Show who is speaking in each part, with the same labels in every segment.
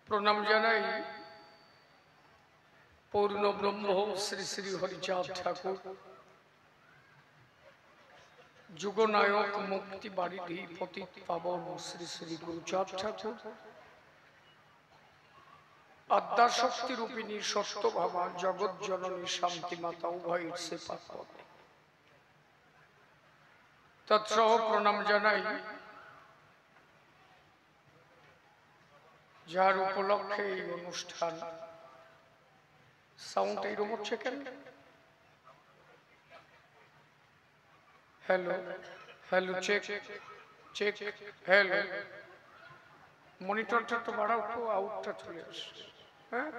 Speaker 1: প্রণাম জানাই পূর্ণ ব্রহ্ম শ্রী শ্রী হরিচাঁদ ঠাকুর, যুগনায়ক মুক্তি বারিধি পতিত পাবন শ্রী শ্রী গুরুচাঁদ ঠাকুর, আদ্যাশক্তি রূপিণী সত্যভামা জগৎ জননী শান্তি মাতা উভয়ের সেবা করে তৎসহ প্রণাম জানাই যার উপলক্ষে এই অনুষ্ঠান। সাউন্ড এইরকম হচ্ছে কেন? Hello hello, check check, hello. মনিটরটা তো বাড়াও তো, আউটটা চলে আসছে। হ্যাঁ,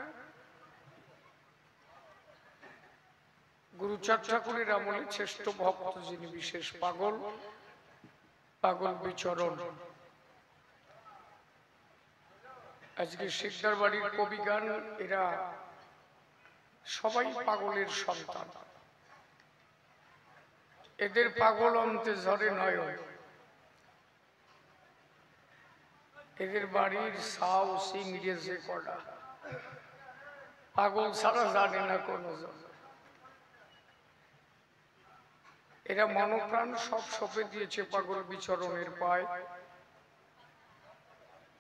Speaker 1: গুরুচাঁদ ঠাকুরের আমলে শ্রেষ্ঠ ভক্ত যিনি বিশেষ পাগল, পাগল বিচরণ। আজকে শিকদার বাড়ির কবিগান, এরা সবাই পাগলের সন্তান। এদের পাগল অন্তে ঝরে নয়, এদের বাড়ির সাউ সিংরেজে করা পাগল ছাড়া জানে না কোনো জন। এরা মনপ্রাণ সব সঁপে দিয়েছে পাগল বিচরণের পায়।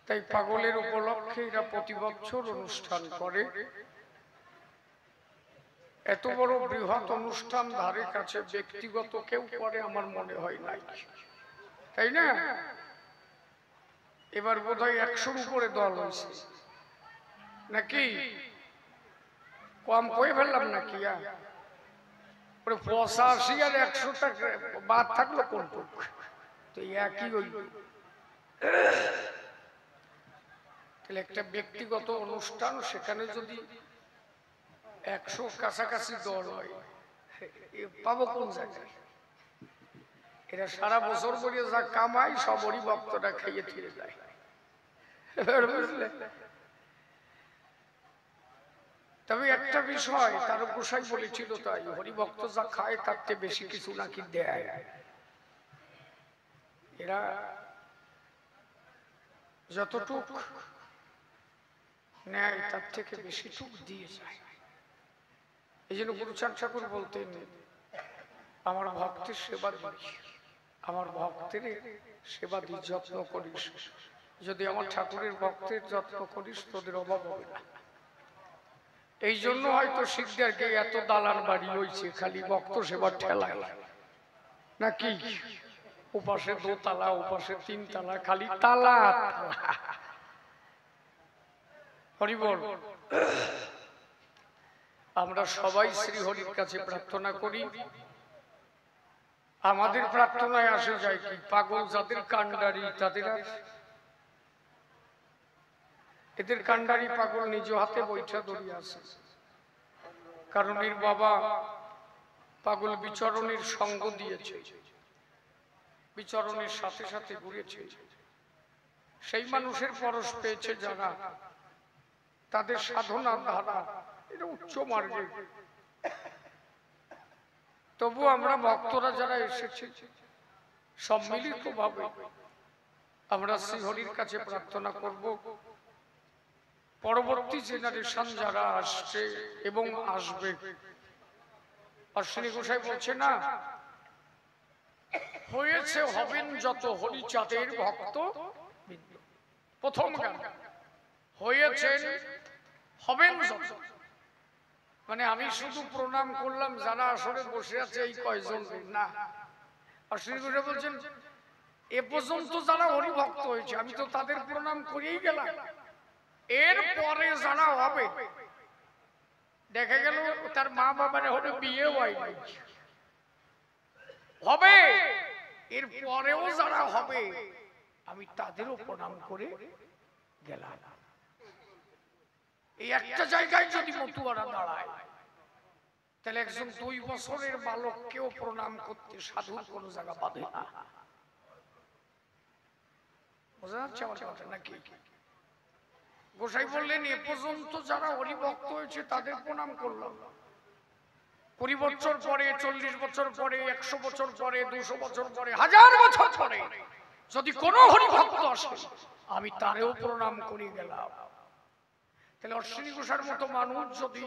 Speaker 1: তাই পাগলের উপলক্ষে এরা প্রতি বছর অনুষ্ঠান করে। এত বড় বৃহৎ অনুষ্ঠান ধারে কাছে ব্যক্তিগত কেউ করে আমার মনে হয় নাই, তাই না? এবার বোধহয় 100-র উপরে দল হয়েছে নাকি? কম কয়ে ফেললাম নাকি? 85 আর 100টা বাদ থাকলো কোনটুক? তো একই হইল। তাহলে একটা ব্যক্তিগত অনুষ্ঠান, সেখানে যদি 100 কাছাকাছি দল হয়, পাবো কোন জায়গায়? এরা সারা বছর বলে যা কামাই সব হরিভক্তরা খাইয়ে ফিরে যায়। তবে একটা বিষয় তার গোসাই বলেছিল, তাই হরিভক্ত যা খায় তার চেয়ে বেশি কিছু নাকি দেয়। এরা যতটুক নেয় তার থেকে বেশি টুক দিয়ে যায়। এই জন্য গুরুচাঁদ ঠাকুর বলতেন, আমার ভক্তের সেবা দিস, আমার ভক্তের সেবা দিস, যত্ন করিস। যদি আমার ঠাকুরের ভক্তের যত্ন করিস তোদের অভাব হবে না। এই জন্য হয়তো শিখদেরকে এত দালান বাড়ি হয়েছে, খালি ভক্ত সেবার ঠেলায় নাকি? ওপাশে 2 তালা, ওপাশে 3 তালা, খালি তালা। হরিবল। আমরা সবাই শ্রীহরির কাছে প্রার্থনা করি। আমাদের প্রার্থনায় আসে যায় কি? পাগল যাদের কান্ডারি তাদের, এদের কান্ডারি পাগল নিজ হাতে বৈঠা ধরিয়ে আছে। কারণ এর বাবা পাগল বিচরণের সঙ্গ দিয়েছে, বিচরণের সাথে সাথে ঘুরেছে। সেই মানুষের পরশ পেয়েছে যারা, তাদের সাধনার ধারা এটা উচ্চ মার্গে। তবু আমরা ভক্তরা যারা এসেছি সম্মিলিত ভাবে আমরা শ্রীহরির কাছে প্রার্থনা করব, পরবর্তী জেনারেশন যারা আসছে এবং আসবে। অশ্বিনী গোসাই বলছে না, হয়েছে হবেন যত হরিচাঁদের ভক্ত। প্রথম গান হয়েছেন হবেন যত, মানে আমি শুধু প্রণাম করলাম, যারা আসলে বসে আছে এই কয়জন না। অশ্বিনী গোসাই বলছেন, এ পর্যন্ত যারা হরিভক্ত হয়েছে আমি তো তাদের প্রণাম করেই গেলাম। এরপরে যারা হবে, দেখা গেল তার মা বাবার হলে বিয়ে হয় নাই, হবে এর পরেও যারা হবে আমি তাদেরও প্রণাম করে গেলাম। এই একটা জায়গায় যদি মতুয়ারা দাঁড়ায়, তাহলে একজন 2 বছরের বালককেও প্রণাম করতে সাধুর কোন জায়গা বাধে না। বোঝা যাচ্ছে আমার কথা নাকি? গোসাই বললেন, এ পর্যন্ত যারা হরিভক্ত হয়েছে তাদের প্রণাম করলাম। 20 বছর পরে, 40 বছর পরে, 100 বছর পরে, 200 বছর পরে, 1000 বছর পরে যদি কোনো হরিভক্ত আসে আমি তারেও প্রণাম করে গেলাম। তাহলে অশ্বিনী ঘোষার মতো মানুষ যদি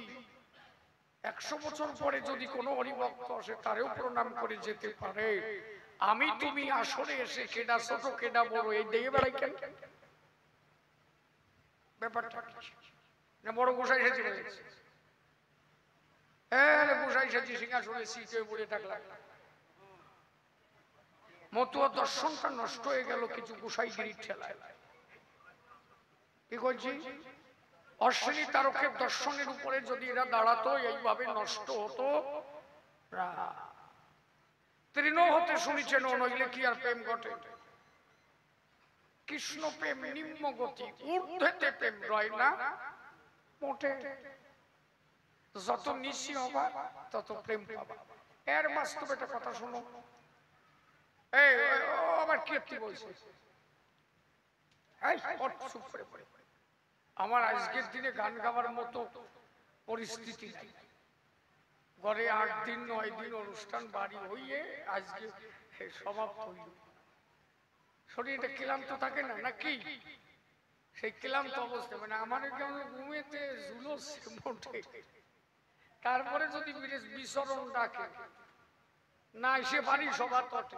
Speaker 1: 100 বছর পরে যদি কোনো হরিভক্ত আসে তারেও প্রণাম করে যেতে পারে, আমি তুমি আসরে এসে কেডা ছোট কেডা বড় এই দিয়ে বেড়াই কেন? ব্যাপারটা না বড় গোসাই সেজে গেছে, হ্যাঁ গোসাই সেজে সিংহাসনে সিটে পড়ে থাকলাম। মতুয়া দর্শনটা নষ্ট হয়ে গেল কিছু গোসাইগিরির ঠেলায়। কি করছি? অশ্বিনী তারকের দর্শনের উপরে যদি এরা দাঁড়াতো এইভাবে নষ্ট হতো। তৃণ হতে শুনেছেন নইলে কি আর প্রেম ঘটে? কৃষ্ণ প্রেম নিম্ন গতি, ঊর্ধ্বেতে প্রেম রয় না মোটে। যত নিশি হবা তত প্রেম পাবা। এর বাস্তব একটা কথা শোনো, এই আবার কীর্তি বলছে আমার আজকের দিনে গান গাওয়ার মতো পরিস্থিতি নাই। ঘরে 8 দিন 9 দিন অনুষ্ঠান বাড়ি হইয়ে আজকে সমাপ্ত হইল। শরীরটা ক্লান্ত থাকে না নাকি? সেই ক্লান্ত অবস্থা মানে আমার কেমন ঘুমেতে জুলস মোটে, তারপরে যদি বিচরণ ডাকে না এসে পারি সবার তটে,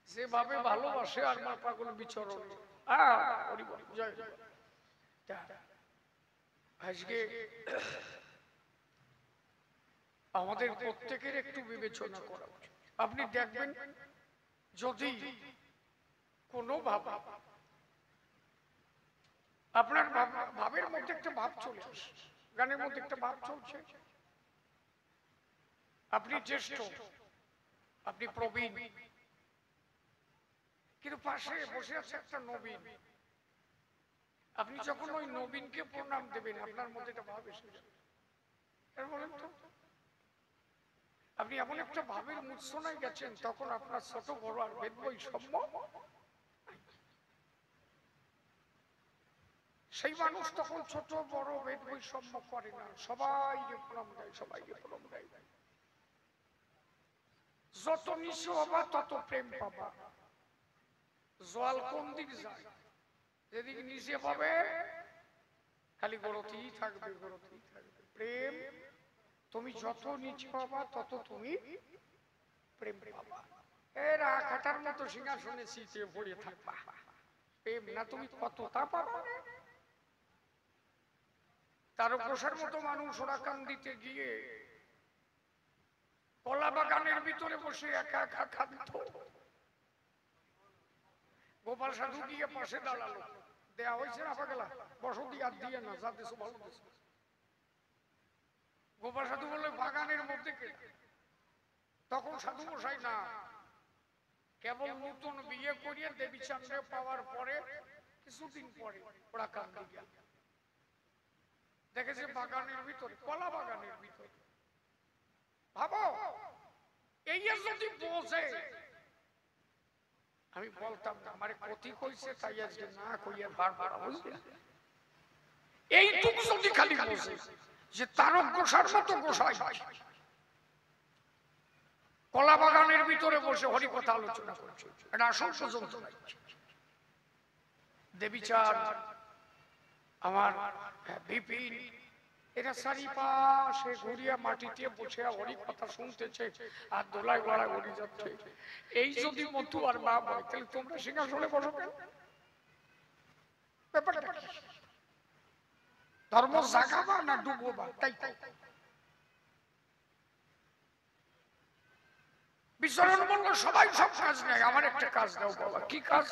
Speaker 1: যেভাবে ভালোবাসে আর মা পাগল বিচরণ। আজকে আমাদের প্রত্যেকের একটু বিবেচনা করা উচিত। আপনি দেখবেন যদি কোনো ভাব আপনার ভাবের মধ্যে একটা ভাব চলে আসে, গানের মধ্যে একটা ভাব চলছে, আপনি জ্যেষ্ঠ, আপনি প্রবীণ, কিন্তু পাশে বসে আছে একটা নবীন। আপনি যখন ওই নবীনকে প্রণাম দেবেন আপনার মধ্যে একটা ভাব এসে যাবে। বলেন তো, আপনি এমন একটা ভাবের মূর্ছনায় গেছেন তখন আপনার ছোট বড় আর ভেদ বৈষম্য। সেই মানুষ তখন ছোট বড় ভেদ বৈষম্য করে না, সবাই প্রণাম দেয়, সবাইকে প্রণাম দেয়। যত নিঃস্ব হবা তত প্রেম পাবা। জল কোন দিক যায়? যেদিকে নিচে পাবে খালি গরতেই থাকবে, গরতেই থাকবে। প্রেম তুমি যত নিচে পাবা তত তুমি প্রেম পাবা। এরা কাটার মতো সিংহাসনে সিটে পড়ে থাকবা, প্রেম না তুমি কতটা পাবা। তারকেশ্বরের মতো মানুষ ওরা কান্দিতে গিয়ে কলা বাগানের ভিতরে বসে একা একা কাঁদত। গোপাল সাধু গিয়ে পাশে দাঁড়ালো, দেয়া হয়েছে না পাগলা বসতি আর দিয়ে না, যা দেশো ভালো দেশ। গোপাল সাধু বললে বাগানের মধ্যে কে? তখন সাধু মশাই না, কেবল নতুন বিয়ে করিয়ে দেবী চাঁদে পাওয়ার পরে কিছুদিন পরে ওরা কাঁদতে গেল, দেখেছে বাগানের ভিতরে, কলা বাগানের ভিতরে। ভাবো এই যদি বোঝে, আমি বলতাম না আমার কতি কইছে তাই আজকে না কইয়া বারবার বুঝলে, এইটুকু যদি খালি বোঝে যে তারক গোসার মতো গোসাই কলা বাগানের ভিতরে বসে হরি কথা আলোচনা করছে, এটা আসল পর্যন্ত দেবীচাঁদ আমার বিপিন এরা চারিপাশে ঘুরিয়া মাটিতে বসে হরি কথা শুনতেছে আর দোলায় গড়া ঘুরে যাচ্ছে। এই যদি মধু আর মা বলে তাহলে তোমরা সিংহাসনে বসো কেন? ব্যাপারটা কি? ধর্ম জাগাবা না ডুবোবা? তাই বিচরণ বললো সবাই সব কাজ নেয়, আমার একটা কাজ দাও বাবা। কি কাজ?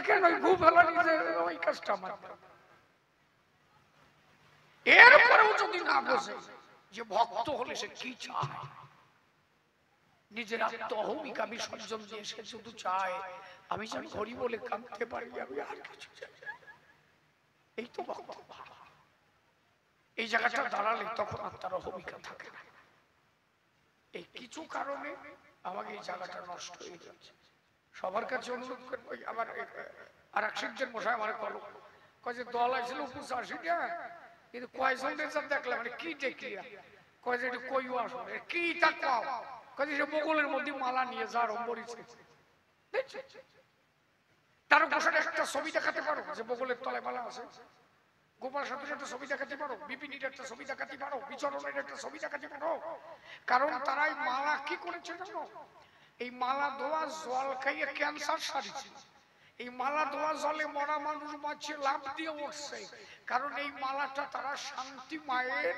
Speaker 1: কেন ওই গু ফেলা নিজে ওই কাজটা আমার। এরপরেও যদি না বোঝে যে ভক্ত হলে সে কি চায়, নিজের আত্ম অহমিকা বিসর্জন দিয়ে সে শুধু চায় আমি যেন হরি বলে কাঁদতে পারি, আমি আর কিছু চাই। এই তো ভক্ত। এই জায়গাটা দাঁড়ালে তখন আর তার অহমিকা থাকে না। এই কিছু কারণে আমাকে এই জায়গাটা নষ্ট হয়ে যাচ্ছে। সবার কাছে অনুরোধ করবো, আমার আর এক শিক্ষক মশাই আমার কলম কয় যে দল আসলে 85টা, কিন্তু কয়জন দেখলাম মানে কি দেখি কয় যে কইও আসলে কি তা কও, কয় যে বগলের মধ্যে মালা নিয়ে যা রম্বরিছে। তার বসার একটা ছবি দেখাতে পারো যে বগলের তলায় মালা আছে? গোপাল সাধুর একটা ছবি দেখাতে পারো, বিপিনীর একটা ছবি দেখাতে পারো, বিচরণের একটা ছবি দেখাতে পারো? কারণ তারাই মালা কি করেছে জানো? এই মালা ধোয়া জল খাইয়ে ক্যান্সার সারিছে। এই মালা ধোয়া জলে মরা মানুষ বাঁচিয়ে লাভ দিয়ে উঠছে। কারণ এই মালাটা তারা শান্তি মায়ের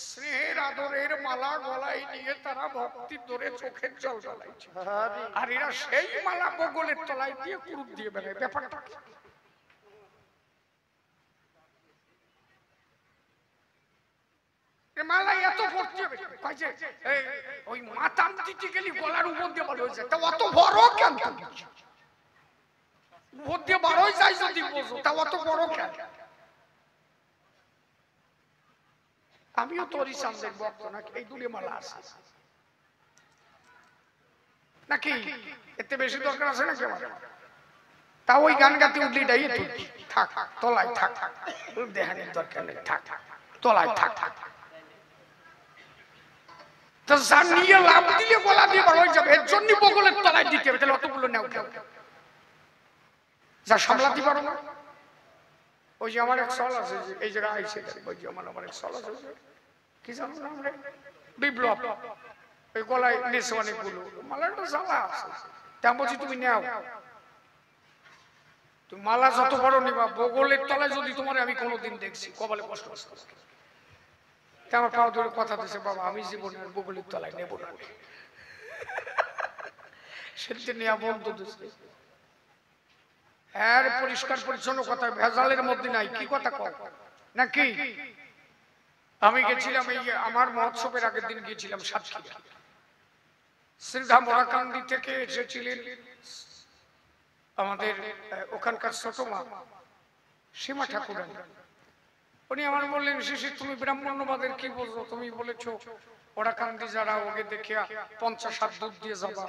Speaker 1: স্নেহের আদরের মালা গলায় নিয়ে তারা ভক্তি ধরে চোখের জল ঢালাইছে। আর এরা সেই মালা বগলের তলায় দিয়ে কুরুপ দিয়ে বেড়ায়। ব্যাপারটা মালা এত ভর্তি হবে, ওই মাতাম দিতে গেলে গলার উপর দিয়ে বড় হয়েছে, তা অত বড় কেন? উপর দিয়ে বড়ই যায় যদি বোঝো, তা অত বড় কেন? আমিও তোরই সামনের ভক্ত নাকি? এই দুলে মালা আছে নাকি? এতে বেশি দরকার আছে নাকি আমার? তা ওই গান গাতে উঠলি ডাই থাক তলায় থাক, দেখানোর দরকার নেই, থাক তলায় থাক। নিয়ে লাভ দিলে গলা দিয়ে বড় হয়ে যাবে, এর জন্য বগলের তলায় দিতে হবে। তাহলে অতগুলো নেও কেউ যা সামলাতে পারো না। ওই যে আমার এক সল আছে, এই জায়গায় আইসে ওই যে আমার এক সল আছে, কি জানো নাম রে, বিপ্লব। ওই গলায় নেছে অনেকগুলো মালাটা জ্বালা আছে। তেমন বলছি তুমি নেও, তুমি মালা যত বড় নিবা, বগলের তলায় যদি তোমার আমি কোনোদিন দেখছি কপালে কষ্ট আসতে। আমার পাও ধরে কথা দিচ্ছে, বাবা আমি জীবনে বগলের তলায় নেব না। সেদিন নেওয়া বন্ধ দিচ্ছে। হ্যাঁ, পরিষ্কার পরিচ্ছন্ন কথা, ভেজালের মধ্যে নাই। কি কথা কও নাকি? আমি গেছিলাম এই আমার মহোৎসবের আগের দিন গিয়েছিলাম সাতক্ষীরা। শ্রীধাম মোরাকান্দি থেকে এসেছিলেন আমাদের ওখানকার ছোট মা সীমা ঠাকুরানী। উনি আমার বললেন, শিশি তুমি ব্রাহ্মণ্যবাদের কি বলছো? তুমি বলেছো ওরাকান্দি যারা ওকে দেখিয়া 50 হাত দুধ দিয়ে যাবা।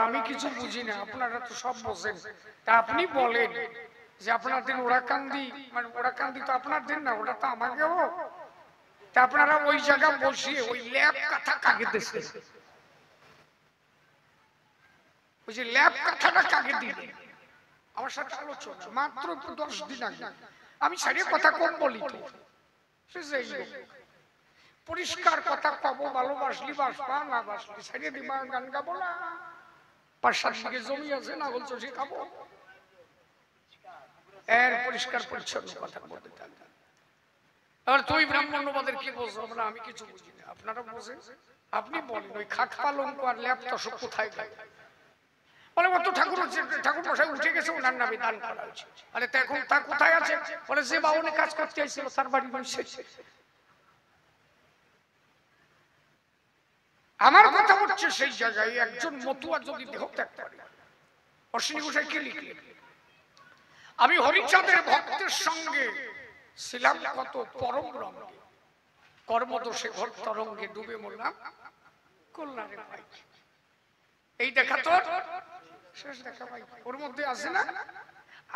Speaker 1: আমি কিছু বুঝি না, আপনারা তো সব বোঝেন। তা আপনি বলেন যে আপনাদের ওরাকান্দি, মানে ওরাকান্দি তো আপনাদের না, ওটা তো আমাকেও। তা আপনারা ওই জায়গা বসিয়ে ওই ল্যাব কথা কাকে দিচ্ছেন? ওই যে ল্যাব কথাটা কাকে দিলেন? আমার সাথে আলোচনা মাত্র 10 দিন আগে। আমি সারিয়ে কথা কম বলি তো, পরিষ্কার কথা পাবো। ভালোবাসলি বাসবা, না বাসলি সারিয়ে দিবা। গান গাবো না, 5-7 বিঘে জমি আছে, না বলছো সে খাবো। এর পরিষ্কার পরিচ্ছন্ন কথা বলতে থাকবে। আর তুই ব্রাহ্মণ্যবাদের কি বলছো? আমরা আমি কিছু বুঝি না, আপনারা বোঝেন। আপনি বলেন ওই খাট পালঙ্ক আর ল্যাপ তসক কোথায় গায়? বলে অত ঠাকুর মশাই উঠে গেছে, ওনার নামে দান করা হয়েছে। আরে তা এখন তা কোথায় আছে? বলে যে বাউনে কাজ করতে আইছিল তার বাড়ি বসে। আমার কথা হচ্ছে সেই জায়গায় একজন মতুয়া যদি দেহ ত্যাগ করে, অশ্বিনী গোসাই কে লিখলেন, আমি হরিচাঁদের ভক্তের সঙ্গে ছিলাম কত পরম রঙ্গে, কর্মদোষে ঘর তরঙ্গে ডুবে মরলাম কল্যাণে ভাই। এই দেখা তোর শেষ দেখা ভাই, ওর মধ্যে আছে না?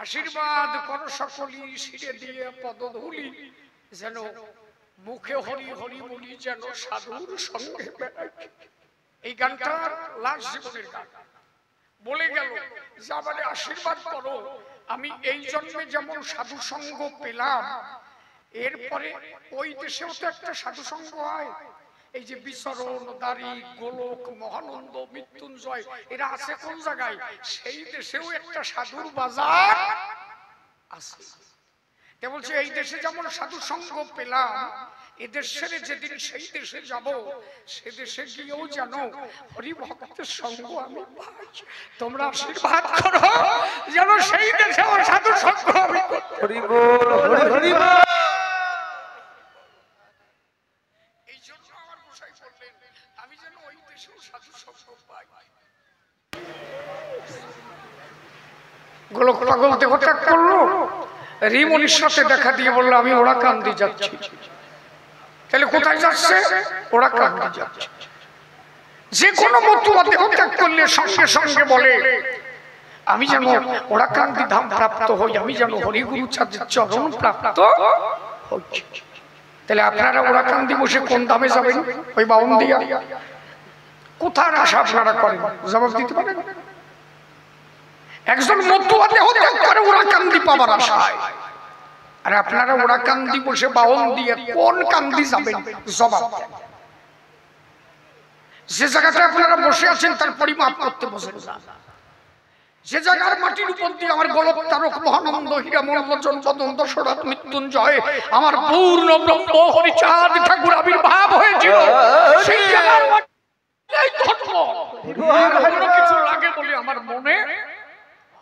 Speaker 1: আশীর্বাদ করো সকলি শিরে দিয়ে পদধূলি, যেন মুখে হরি হরি বলি, যেন সাধুর সঙ্গে বেড়াই। এই গানটা লাস্ট জীবনের গান। বলে গেল যে আমারে আশীর্বাদ করো, আমি এই জন্মে যেমন সাধু সঙ্গ পেলাম, এরপরে ওই দেশেও তো একটা সাধু সঙ্গ হয়। এই যে বিচরণ, দারি, গোলক, মহানন্দ, মৃত্যুঞ্জয়, এরা আছে কোন জায়গায়? সেই দেশেও একটা সাধুর বাজার আছে। তে বলছে এই দেশে যেমন সাধু সঙ্গ পেলাম, এদের ছেড়ে যেদিন সেই দেশে যাব, সে দেশে গিয়েও যেন হরিভক্তের সঙ্গ আমি পাই। তোমরা আশীর্বাদ করো যেন সেই দেশেও সাধু সঙ্গ আমি করি। এই জন্য আমার গোসাই বললেন আমি যেন ওই দেশেও সাধু সঙ্গ পাই। গোলক পাগল দেহ ত্যাগ করলো, রিমনির সাথে দেখা দিয়ে বললো আমি ওরাকান্দি যাচ্ছি। তাহলে কোথায় যাচ্ছে? ওরাকান্দি যাচ্ছে। যে কোনো মতুয়া দেহ ত্যাগ করলে সঙ্গে সঙ্গে বলে আমি যেন ওরাকান্দি ধাম প্রাপ্ত হই, আমি যেন হরিগুরু চাঁদের চরণ প্রাপ্ত হই। তাহলে আপনারা ওরাকান্দি বসে কোন ধামে যাবেন? ওই বাউন দিয়া। কোথার আশা আপনারা করেন? জবাব দিতে পারেন? একজন মতুয়া দেহ ত্যাগ করে ওরাকান্দি পাবার আশায়, আর আপনারা ওরা কান্দি বসে বাউন দিয়ে কোন কান্দি যাবেন জবাব দেন। যে জায়গাটা আপনারা বসে আছেন তার পরিমাপ করতে বসেন না। যে জায়গার মাটির উপর দিয়ে আমার গোলক তারক মহানন্দ হীরা মল্লজন পদন্ত সরাত মৃত্যুঞ্জয় আমার পূর্ণ ব্রহ্ম হরিচাঁদ ঠাকুর আবির্ভাব হয়েছিল, সেই জায়গার মাটিতেই ধর্ম কোনো কিছু লাগে বলে আমার মনে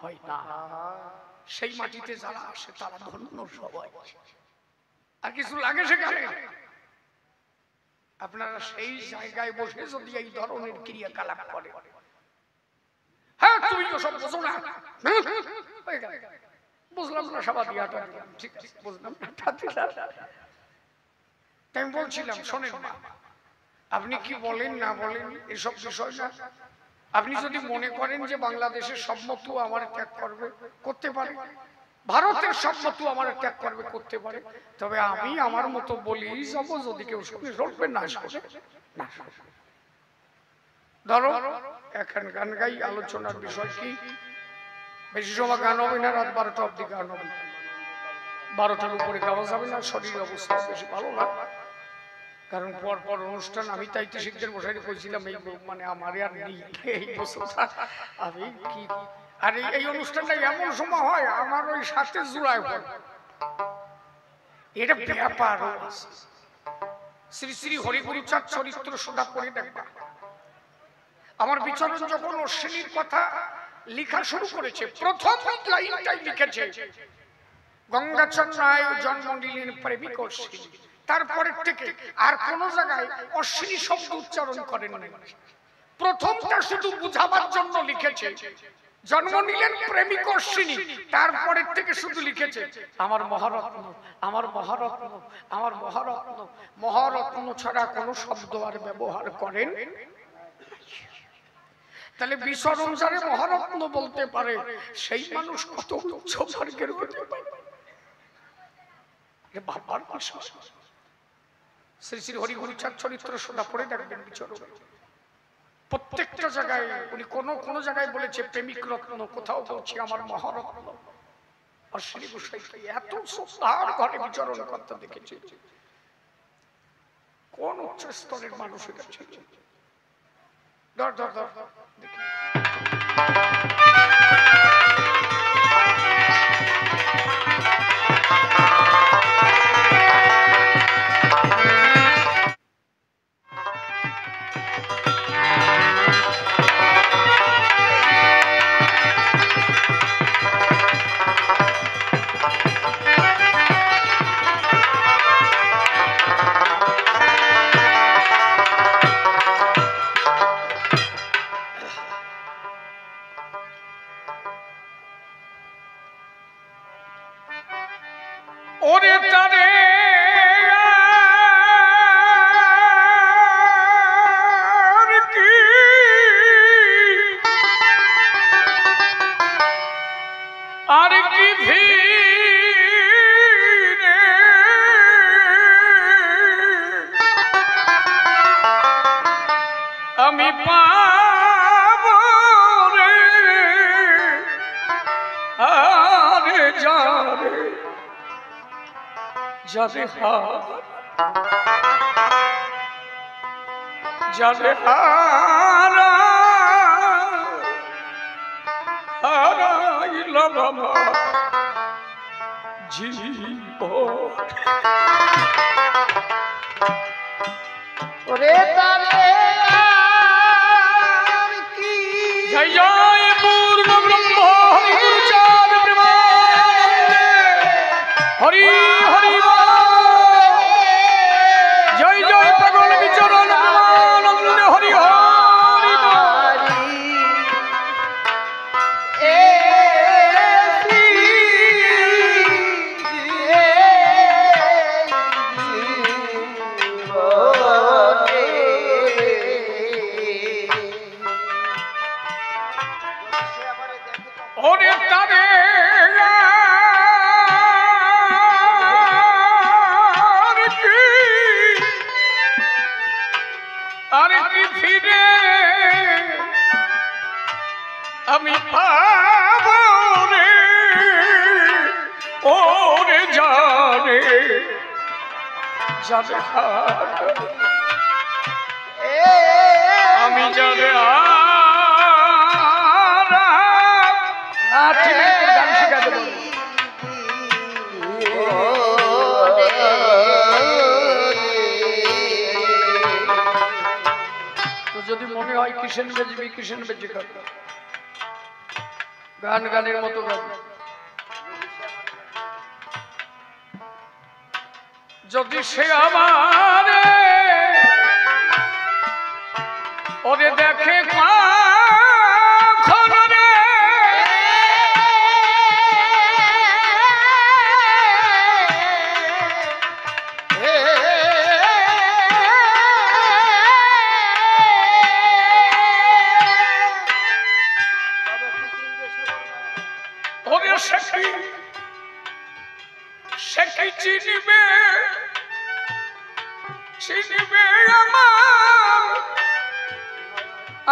Speaker 1: হয় না। সেই মাটিতে যারা আসে তারা ধন্য সবাই, আর কিছু লাগে সেখানে। আপনারা সেই জায়গায় বসে যদি এই ধরনের ক্রিয়াকলাপ করে, হ্যাঁ তুমি ওসব বোঝো না, বুঝলাম না সবাই দিয়াটা, ঠিক আছে বুঝলাম না। আমি বলছিলাম শোনেন মা, আপনি কি বলেন না বলেন এসব বিষয় না। আপনি যদি মনে করেন যে বাংলাদেশের সব মতো আমার ত্যাগ করবে, করতে পারে, ভারতের সব মতো আমার ত্যাগ করবে, করতে পারে, তবে আমি আমার মতো বলি যাব, যদি কেউ শুনে চলবে না শুনে না। ধরো এখন গান গাই, আলোচনার বিষয় কি, বেশি সময় গান হবে না, রাত 12টা অব্দি গান হবে, 12টার উপরে গাওয়া যাবে না, শরীর অবস্থা বেশি ভালো না, কারণ পর পর অনুষ্ঠান। আমি তাই তো শিখদের বসাই কইছিলাম এই মানে আমার আর নেই এই বছরটা, আমি কি আর এই অনুষ্ঠানটা এমন সময় হয় আমার ওই সাথে জুড়ায় পড়ে, এটা ব্যাপারও আছে। শ্রী শ্রী হরিগুরুচাঁদ চরিত্র সুধা পড়ে দেখবা, আমার বিচরণ যখন অশ্বিনীর কথা লেখা শুরু করেছে, প্রথম লাইনটাই লিখেছে গঙ্গাচর রায় জন্ম নিলেন প্রেমিক অশ্বিনী, তারপরের থেকে আর কোন জায়গায় অশ্বিনী শব্দ উচ্চারণ করেন না। প্রথমটা শুধু বুঝাবার জন্য লিখেছে জন্ম নিলেন প্রেমিক অশ্বিনী, তারপরের থেকে শুধু লিখেছে আমার মহারত্ন, আমার মহারত্ন, আমার মহারত্ন। মহারত্ন ছাড়া কোন শব্দ আর ব্যবহার করেন। তাহলে বিচরণ যারে মহারত্ন বলতে পারে সেই মানুষ কত উচ্চ মার্গের হতে পারে, ভাববার বিষয়। শ্রী শ্রী হরিগুরুচাঁদ চরিত্র সুধা পড়ে দেখবেন বিচরণ, প্রত্যেকটা জায়গায় উনি কোন জায়গায় বলেছে প্রেমিক রত্ন, কোথাও বলছে আমার মহারত্ন। অশ্বিনী গোসাইকে এত শ্রদ্ধার ঘরে বিচরণ করতে দেখেছি, কোন উচ্চ স্তরের মানুষ এটা ছিল। ধর ধর ধর দেখি ওরে তারে কি আর কি ভিড়ে আমি পাব রে, আরে যারে যারে যারে হারাইলাম আমার জীবন।
Speaker 2: ওরে তারে আর কি
Speaker 1: জয় জয় পূর্ণ ব্রহ্ম হরিগুরুচাঁদ প্রেমানন্দে হরি হরি জয় জয় পাগল বিচরণ প্রেমানন্দে হরি হরি। যাবে আমি যাবে গান শিখাতে বলি। তো যদি মনে হয় কিষেন বেজবি কিষেন বেজে গান গানের মতো গান। যদি সে আমার ওরে দেখে চিনিবে চিনিবে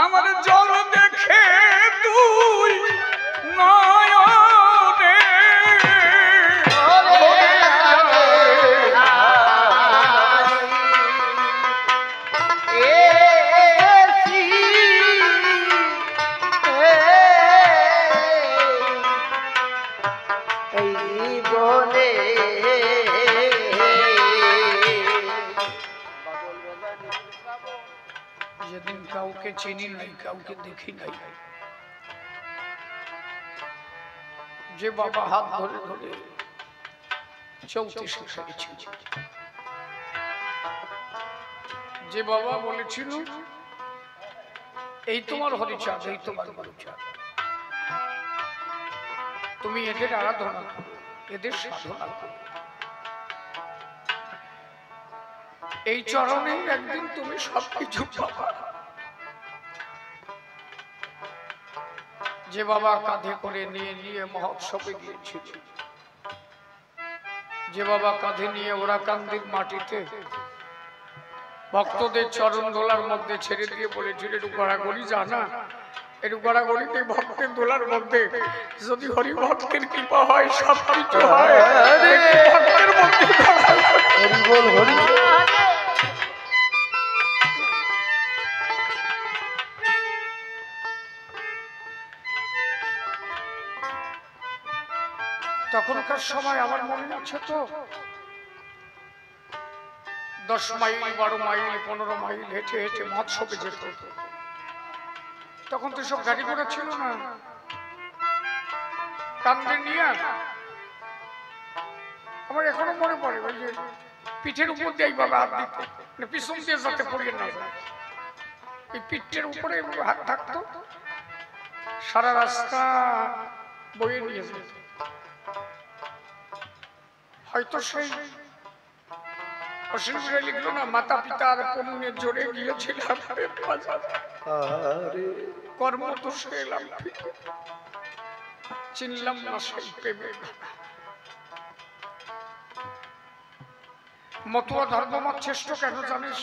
Speaker 1: আমার জল দেখে তুই নয়নে যেদিন কাউকে চিনি নাই কাউকে দেখি নাই, যে বাবা হাত ধরে ধরে চলতে শিখিয়েছিল, যে বাবা বলেছিল এই তোমার হরিচাঁদ, এই তোমার হরিচাঁদ, তুমি এদের আরাধনা করো, এদের সাধনা করো, এই চরণে একদিন তুমি সবকিছু পাবা। যে বাবা কাঁধে করে নিয়ে নিয়ে মহোৎসবে গিয়েছিল, যে বাবা কাঁধে নিয়ে ওরাকান্দির মাটিতে ভক্তদের চরণ দোলার মধ্যে ছেড়ে দিয়ে বলেছিল একটু গড়াগড়ি জানা, একটু গড়াগড়িতে ভক্তের দোলার মধ্যে যদি হরি ভক্তের কৃপা হয় সবকিছু হয়, ভক্তের মধ্যে তখনকার সময় আমার মনে আছে তো 10 মাইল 12 মাইল 15 মাইল হেঁটে হেঁটে মহোৎসবে যেত। তখন তো সব গাড়ি ঘোড়া ছিল না, কান্দে নিয়ে আমার এখনো মনে পড়ে ওই যে পিঠের উপর দিয়ে এইভাবে হাত দিতে, মানে পিছন দিয়ে যাতে পড়িয়ে না যায়, এই পিঠের উপরে হাত থাকতো, সারা রাস্তা বয়ে নিয়ে যেত। হয়তো সেই অসীমরা লিখলো না মাতা পিতার পুণ্যের জোরে গিয়েছিলাম কর্ম দোষে এলাম চিনলাম না সেই প্রেমে। মতুয়া ধর্মমত শ্রেষ্ঠ কেন জানিস?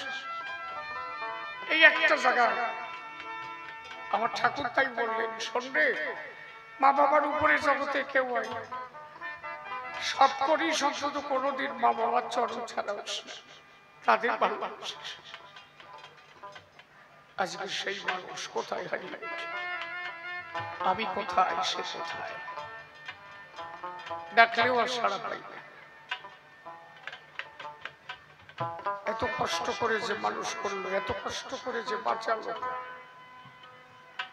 Speaker 1: এই একটা জায়গা আমার ঠাকুর তাই বললেন, শোনরে মা বাবার উপরে জগতে কেউ হয় না, সব করি সন্তত কোনোদিন মা বাবার চরণ ছাড়া তাদের ভালোবাসে। আজকে সেই মানুষ কোথায় হারিয়ে গেছে, আমি কোথায় সে কোথায়, ডাকলেও আর সাড়া পাই না। এত কষ্ট করে যে মানুষ করলো, এত কষ্ট করে যে বাঁচালো,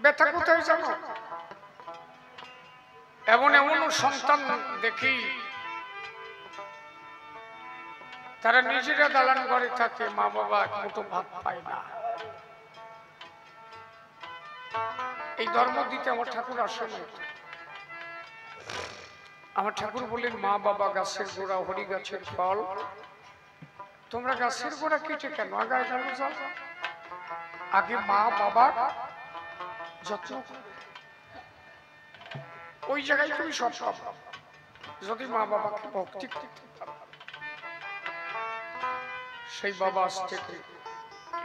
Speaker 1: ব্যথা কোথায় জানো? এমন এমন সন্তান দেখি তারা নিজেরা দালান ঘরে থাকে, মা বাবা এক মুঠো ভাত পায় না। এই ধর্ম দিতে আমার ঠাকুর আসে না। আমার ঠাকুর বলেন মা বাবা গাছের গোড়া, হরি গাছের ফল, তোমরা গাছের গোড়া কেটে কেন আগায় গেল যাও? আগে মা বাবা যত্ন, ওই জায়গায় তুমি সব পাবা যদি মা বাবাকে ভক্তি করতে পারো। সেই বাবা আজ থেকে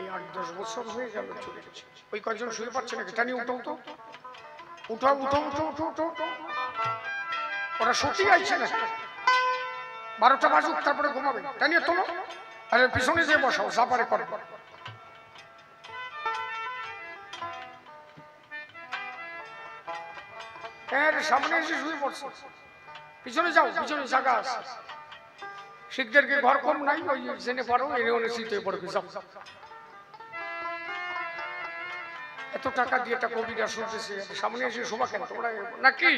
Speaker 1: এই 8-10 বছর হয়ে গেল চলে গেছে। ওই কয়েকজন শুয়ে পাচ্ছে নাকি? টানি উঠো উঠো উঠো উঠো উঠো উঠো উঠো, ওরা সত্যি আইছে না? 12টা বাজুক তারপরে ঘুমাবে। টানিয়ে তোলো, আরে পিছনে যে বসাও, যা পারে করো। সামনে এসে শুয়ে পড়ছে, পিছনে যাও, পিছনে জায়গা আছে। শিখদেরকে ঘর কম নাই, ওই জেনে পারো এনে অনেক শীতে পড়বে। যাও, এত টাকা দিয়ে একটা কবিরা শুনতেছে, সামনে এসে শোভা কেন তোমরা নাকি?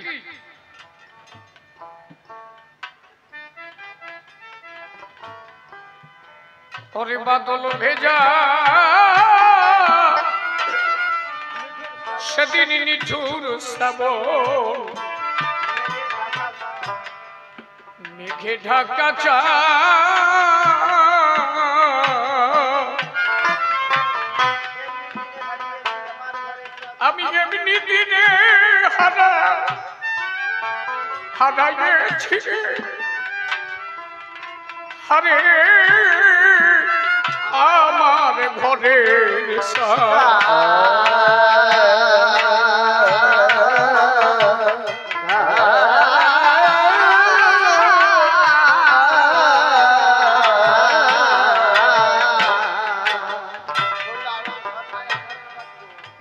Speaker 1: ওরে বাদল ভেজা সেদিন নিঠুর শ্রাবণ, মেঘে ঢাকা চা আমি এমনি দিনে হারাইছি হারে আমার ঘরের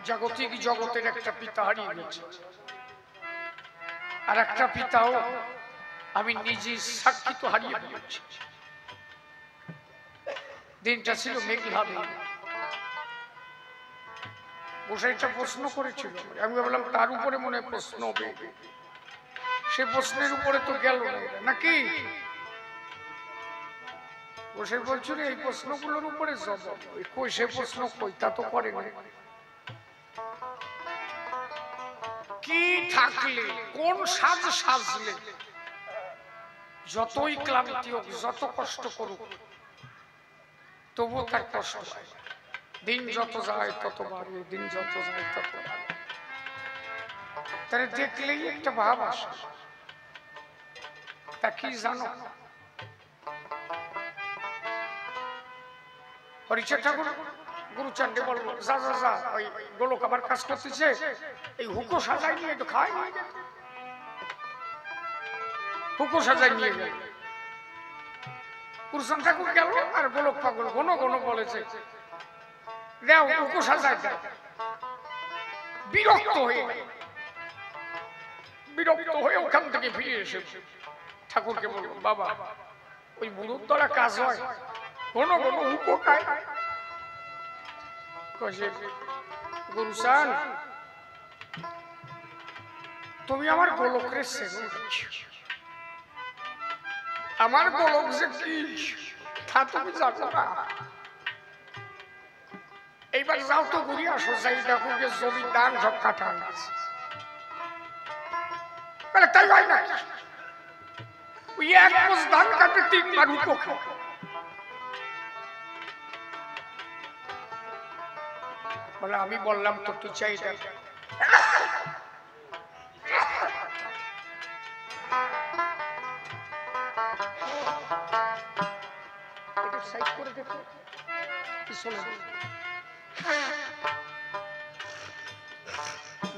Speaker 1: জাগতিক জগতের একটা পিতা হারিয়ে গেছে, আর একটা পিতাও আমি নিজে সাক্ষী তো হারিয়ে ফেলেছি। দিনটা ছিল মেঘলা দিন। গোসাইটা প্রশ্ন করেছিল, আমি ভাবলাম তার উপরে মনে প্রশ্ন হবে, সে প্রশ্নের উপরে তো গেল না নাকি? গোসাই বলছিল এই প্রশ্নগুলোর উপরে জবাব কই, সে প্রশ্ন কই তা তো করে না। কি থাকলে, কোন সাজ সাজলে যতই ক্লান্তি হোক, যত কষ্ট করুক, তবুও তার কষ্ট হয়। দিন যত যায় তত বাড়ে, দিন যত যায় তত বাড়ে। তারা দেখলেই একটা ভাব আসে, তা কি জানো? হরিচাঁদ ঠাকুর গুরুচাঁদে বলবো, যা যা যা, ওই গোলক আবার কাজ করতেছে, এই হুকো সাজাই নিয়ে একটু খাই, হুকো সাজাই নিয়ে গেল। গুরুচাঁদ ঠাকুর গেল, আর গোলক পাগল ঘন ঘন বলেছে দেও হুকো সাজাই দেয়। বিরক্ত হয়ে ওখান থেকে ফিরে এসে ঠাকুরকে বলবো, বাবা ওই বুড়োর দ্বারা কাজ হয়, ঘন ঘন হুকো খায়। গুরুচাঁদ তুমি আমার গোলকের সেগুন, আমার গোলক যে কি তা তুমি জানো না। এইবার যাও তো ঘুরে আসো, যাই দেখো যে জমির দান সব কাটা আছে। তাই হয় না, ওই এক মাস ধান কাটে 3 বার হুকো খায়। বলে আমি বললাম তো তুই চাই দেখ, করে দেখো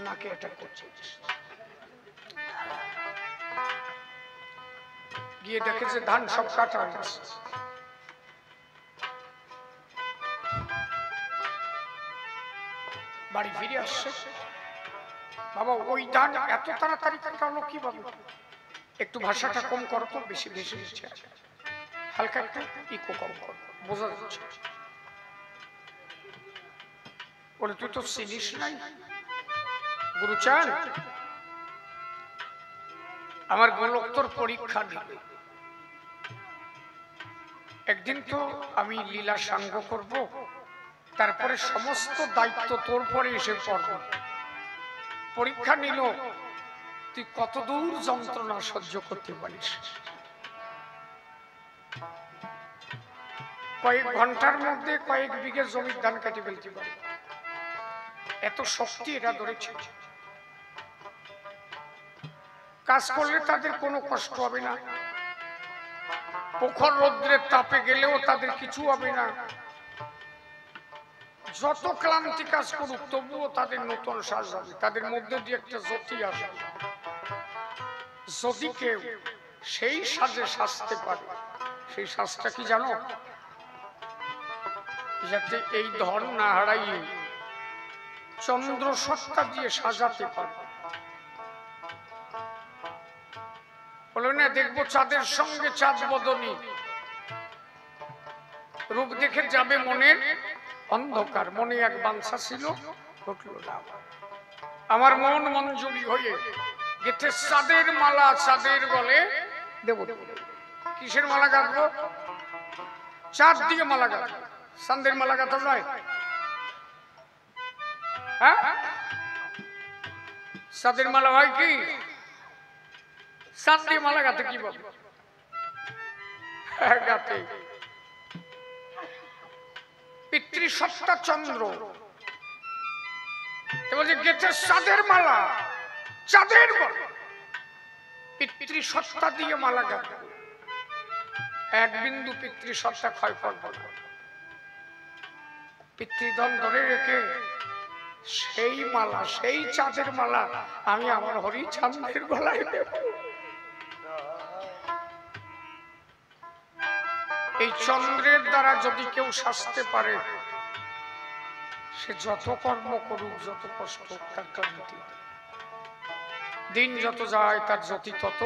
Speaker 1: নাকে এটা করছে। গিয়ে দেখে যে ধান সব কাটা হয়েছে। বাড়ি ফিরে আসছে, বাবা ওই ধান এত তাড়াতাড়ি কাটা হলো কিভাবে? একটু ভাষাটা কম করো তো, বেশি বেশি হচ্ছে, হালকা একটু ইকো কম করো, বোঝা যাচ্ছে। বলে তুই তো চিনিস নাই গুরুচাঁদ, আমার গোলক তোর পরীক্ষা নেবে। একদিন তো আমি লীলা সাঙ্গ করব, তারপরে সমস্ত দায়িত্ব তোর পরে এসে পড়বে। পরীক্ষা নিল তুই কতদূর যন্ত্রণা সহ্য করতে পারিস। কয়েক ঘন্টার মধ্যে কয়েক বিঘে জমির ধান কেটে ফেলতে পারে, এত শক্তি এরা ধরেছে। কাজ করলে তাদের কোনো কষ্ট হবে না, প্রখর রৌদ্রের তাপে গেলেও তাদের কিছু হবে না। যত ক্লান্তি কাজ করুক তবুও তাদের নতুন সাজ হবে, তাদের মধ্যে দিয়ে একটা জ্যোতি আসবে। যদি কেউ সেই সাজে সাজতে পারে। সেই সাজটা কি জানো? যাতে এই ধন না হারাইয়ে চন্দ্র সত্তা দিয়ে সাজাতে পারে। বলো না, দেখবো চাঁদের সঙ্গে চাঁদ বদনী, রূপ দেখে যাবে মনের অন্ধকার। মনে এক বাঞ্ছা ছিল, ঘটল না। আমার মন মঞ্জুরি হয়ে গেছে চাঁদের মালা, চাঁদের গলে দেব। কিসের মালা গাঁথবো? চাঁদ দিয়ে মালা গাঁথবো, চাঁদের মালা গাঁথা নয়। হ্যাঁ, চাঁদের মালা হয় কি? চাঁদ দিয়ে মালা গাঁথে কি বলে? গাঁথে পিতৃসত্তা চন্দ্র বলছে গেছে চাঁদের মালা, চাঁদের বলে পিতৃসত্তা দিয়ে মালা গাঁথে। এক বিন্দু পিতৃসত্তা ক্ষয় করবো না। পিতৃধন ধরে রেখে সেই মালা, সেই চাঁদের মালা আমি আমার হরি চাঁদের গলায় দেব। এই চন্দ্রের দ্বারা যদি কেউ সাজতে পারে, সে যত কর্ম করুক, যত কষ্ট হোক, তার ক্লান্তি। দিন যত যায় তার জ্যোতি তত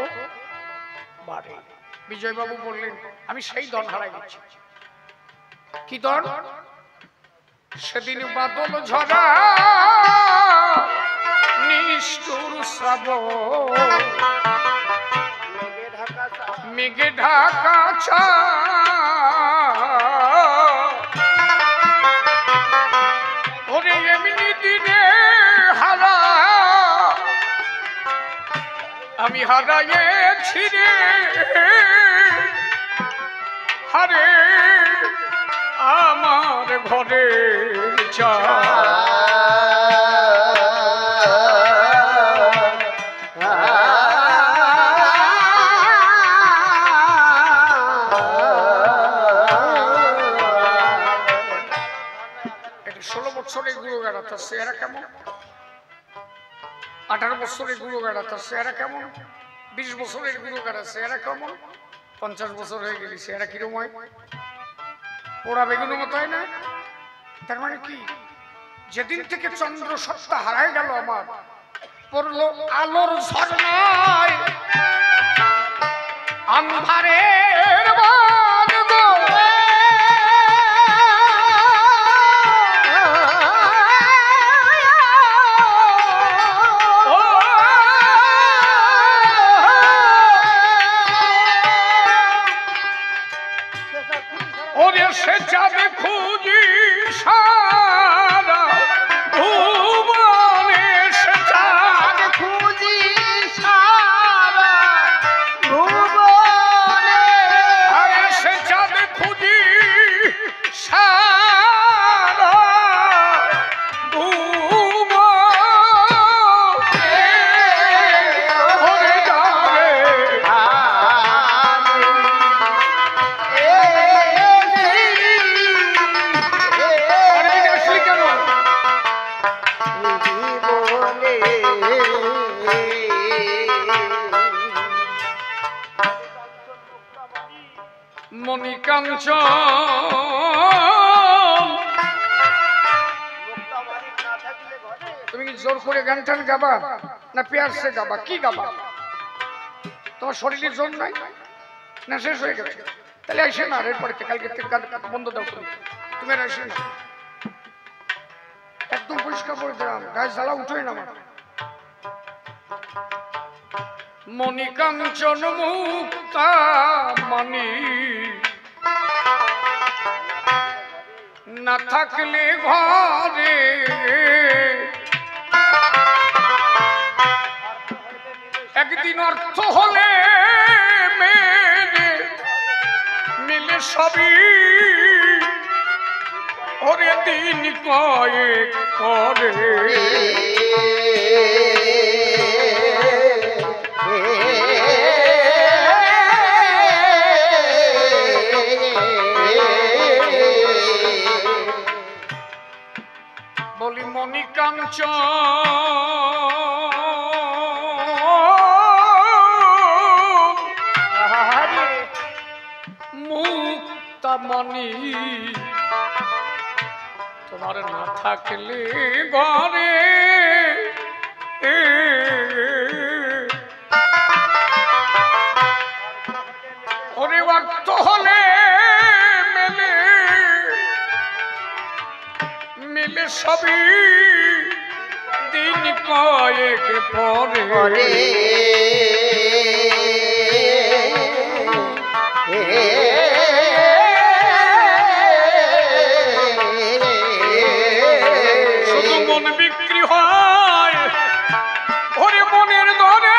Speaker 1: বাড়ে। বিজয়বাবু বললেন, আমি সেই দন হারাই গেছি। কি দন? সেদিন বাদল ঝরা নিষ্ঠুর শ্রাবণ, মেঘে ঢাকা ওরে এমনি দিনে হারা আমি হারাইছি রে, হারে আমার ঘরে চা। এটা 16 বছরের গুরু গাড়া, তার চেহারা কেমন? 18 বছরের গুরু গাড়া, তার চেহারা কেমন? 20 বছরের গুরু গাড়া, চেহারা কেমন? 50 বছর হয়ে গেলি, চেহারা কিরম হয়? পোড়া বেগুনের মতো হয় না? তার মানে কি, যেদিন থেকে চন্দ্র সত্তা হারায় গেল আমার, পড়লো আলোর ঝর্ণায় আন্ধারের বান গো। ওরে সে যাবে খুঁজি সারা ভুবনে, সে যাবে খুঁজি সারা ভুবনে। আরে সে যাবে খুঁজি সারা ভুবনে, ওরে যাবে। মণিকাঞ্চন, তুমি কি জোর করে গান টান গাবা না পেয়ারসে গাবা? কি গাবা? তোমার শরীরের জোর নাই না, শেষ হয়ে গেছে? তাহলে আসে না, এরপরে কালকে গান বন্ধ দাও। তুমি আর আসে না, একদম পরিষ্কার করে দিলাম, গায়ে জ্বালা উঠোই না আমার। মণিকাঞ্চন মুক্তা মানি না থাকলে ঘরে, একদিন অর্থ হলে মেরে মিলে সবই, ওরে দিন কয়েক পরে। বলি মণিকাঞ্চন চিন্তামণি তোমার না থাকলে ঘরে ওরে অর্থ হলে মেলে মেলে সবই দিন কয়েক পরে শুধু মন বিক্রি হয় ওরে মনের দরে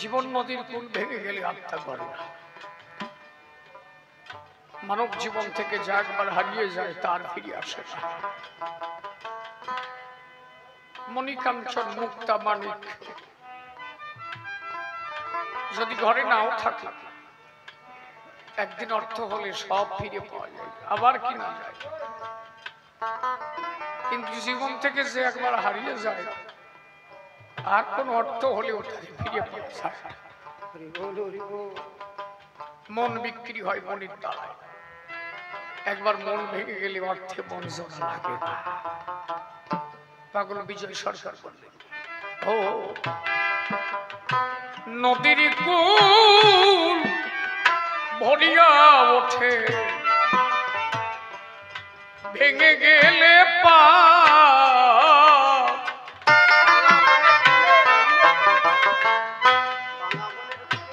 Speaker 1: জীবন নদীর কুল ভেঙে গেলে আত্মা করে না। মানব জীবন থেকে যা একবার হারিয়ে যায় তার ফিরে আসে না। মণিকাঞ্চন মুক্তা মানিক যদি ঘরে নাও থাকে একদিন অর্থ হলে সব ফিরে পাওয়া যায়, আবার কিনা যায়। কিন্তু জীবন থেকে যে একবার হারিয়ে যায় আর কোন অর্থ হলেও তাকে ফিরে পাওয়া যায়। মন বিক্রি হয় মনির দ্বারায়। একবার মন ভেঙে গেলে অর্থে বঞ্চনা লাগে না। পাগল বিজয় সরকার বললেন, ও নদীর কুল ভরিয়া ওঠে ভেঙে গেলে পা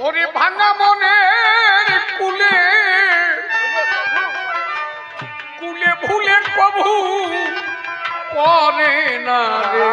Speaker 1: ওরে ভাঙা মনের কুলে কুলে ভুলে প্রভু পরে না রে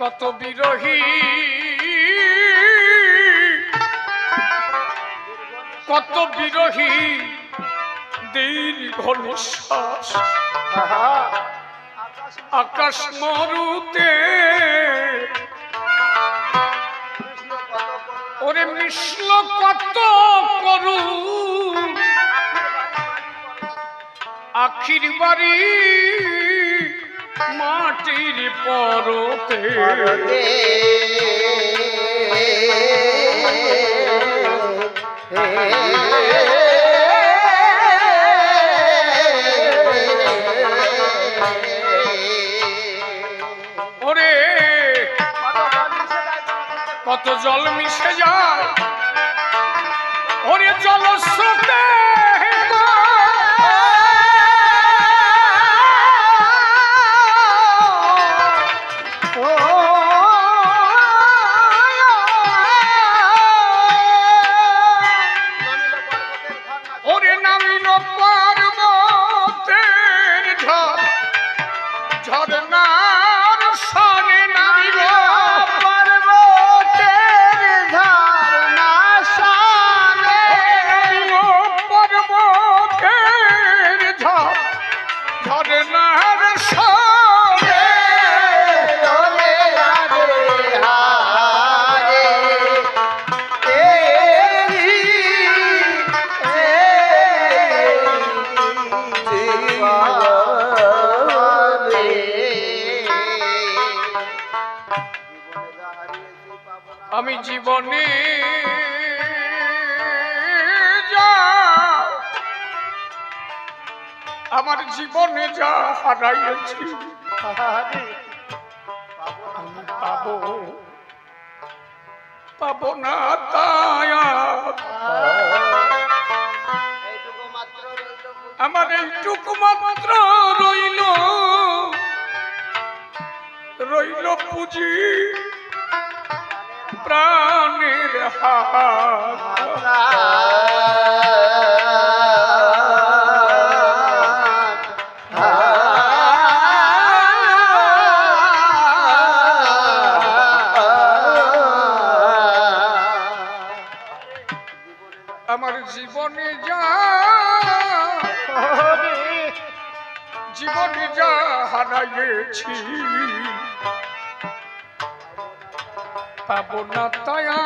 Speaker 1: কত বিরহী কত বিরহী দীর্ঘ নিঃশ্বাস আকাশ মরুতে ওরে মিশল কত করু আখির বাড়ি মাটির পরতে ওরে কত জল মিশে যায় ওরে জলস্রোতে আমি জীবনে আমার জীবনে যা হারাইছি আমি পাবো না তাই আমার এইটুকু মাত্র রইল পুঁজি প্রাণের হাত আমার জীবনে যা হারাইছি পাবো না তায়া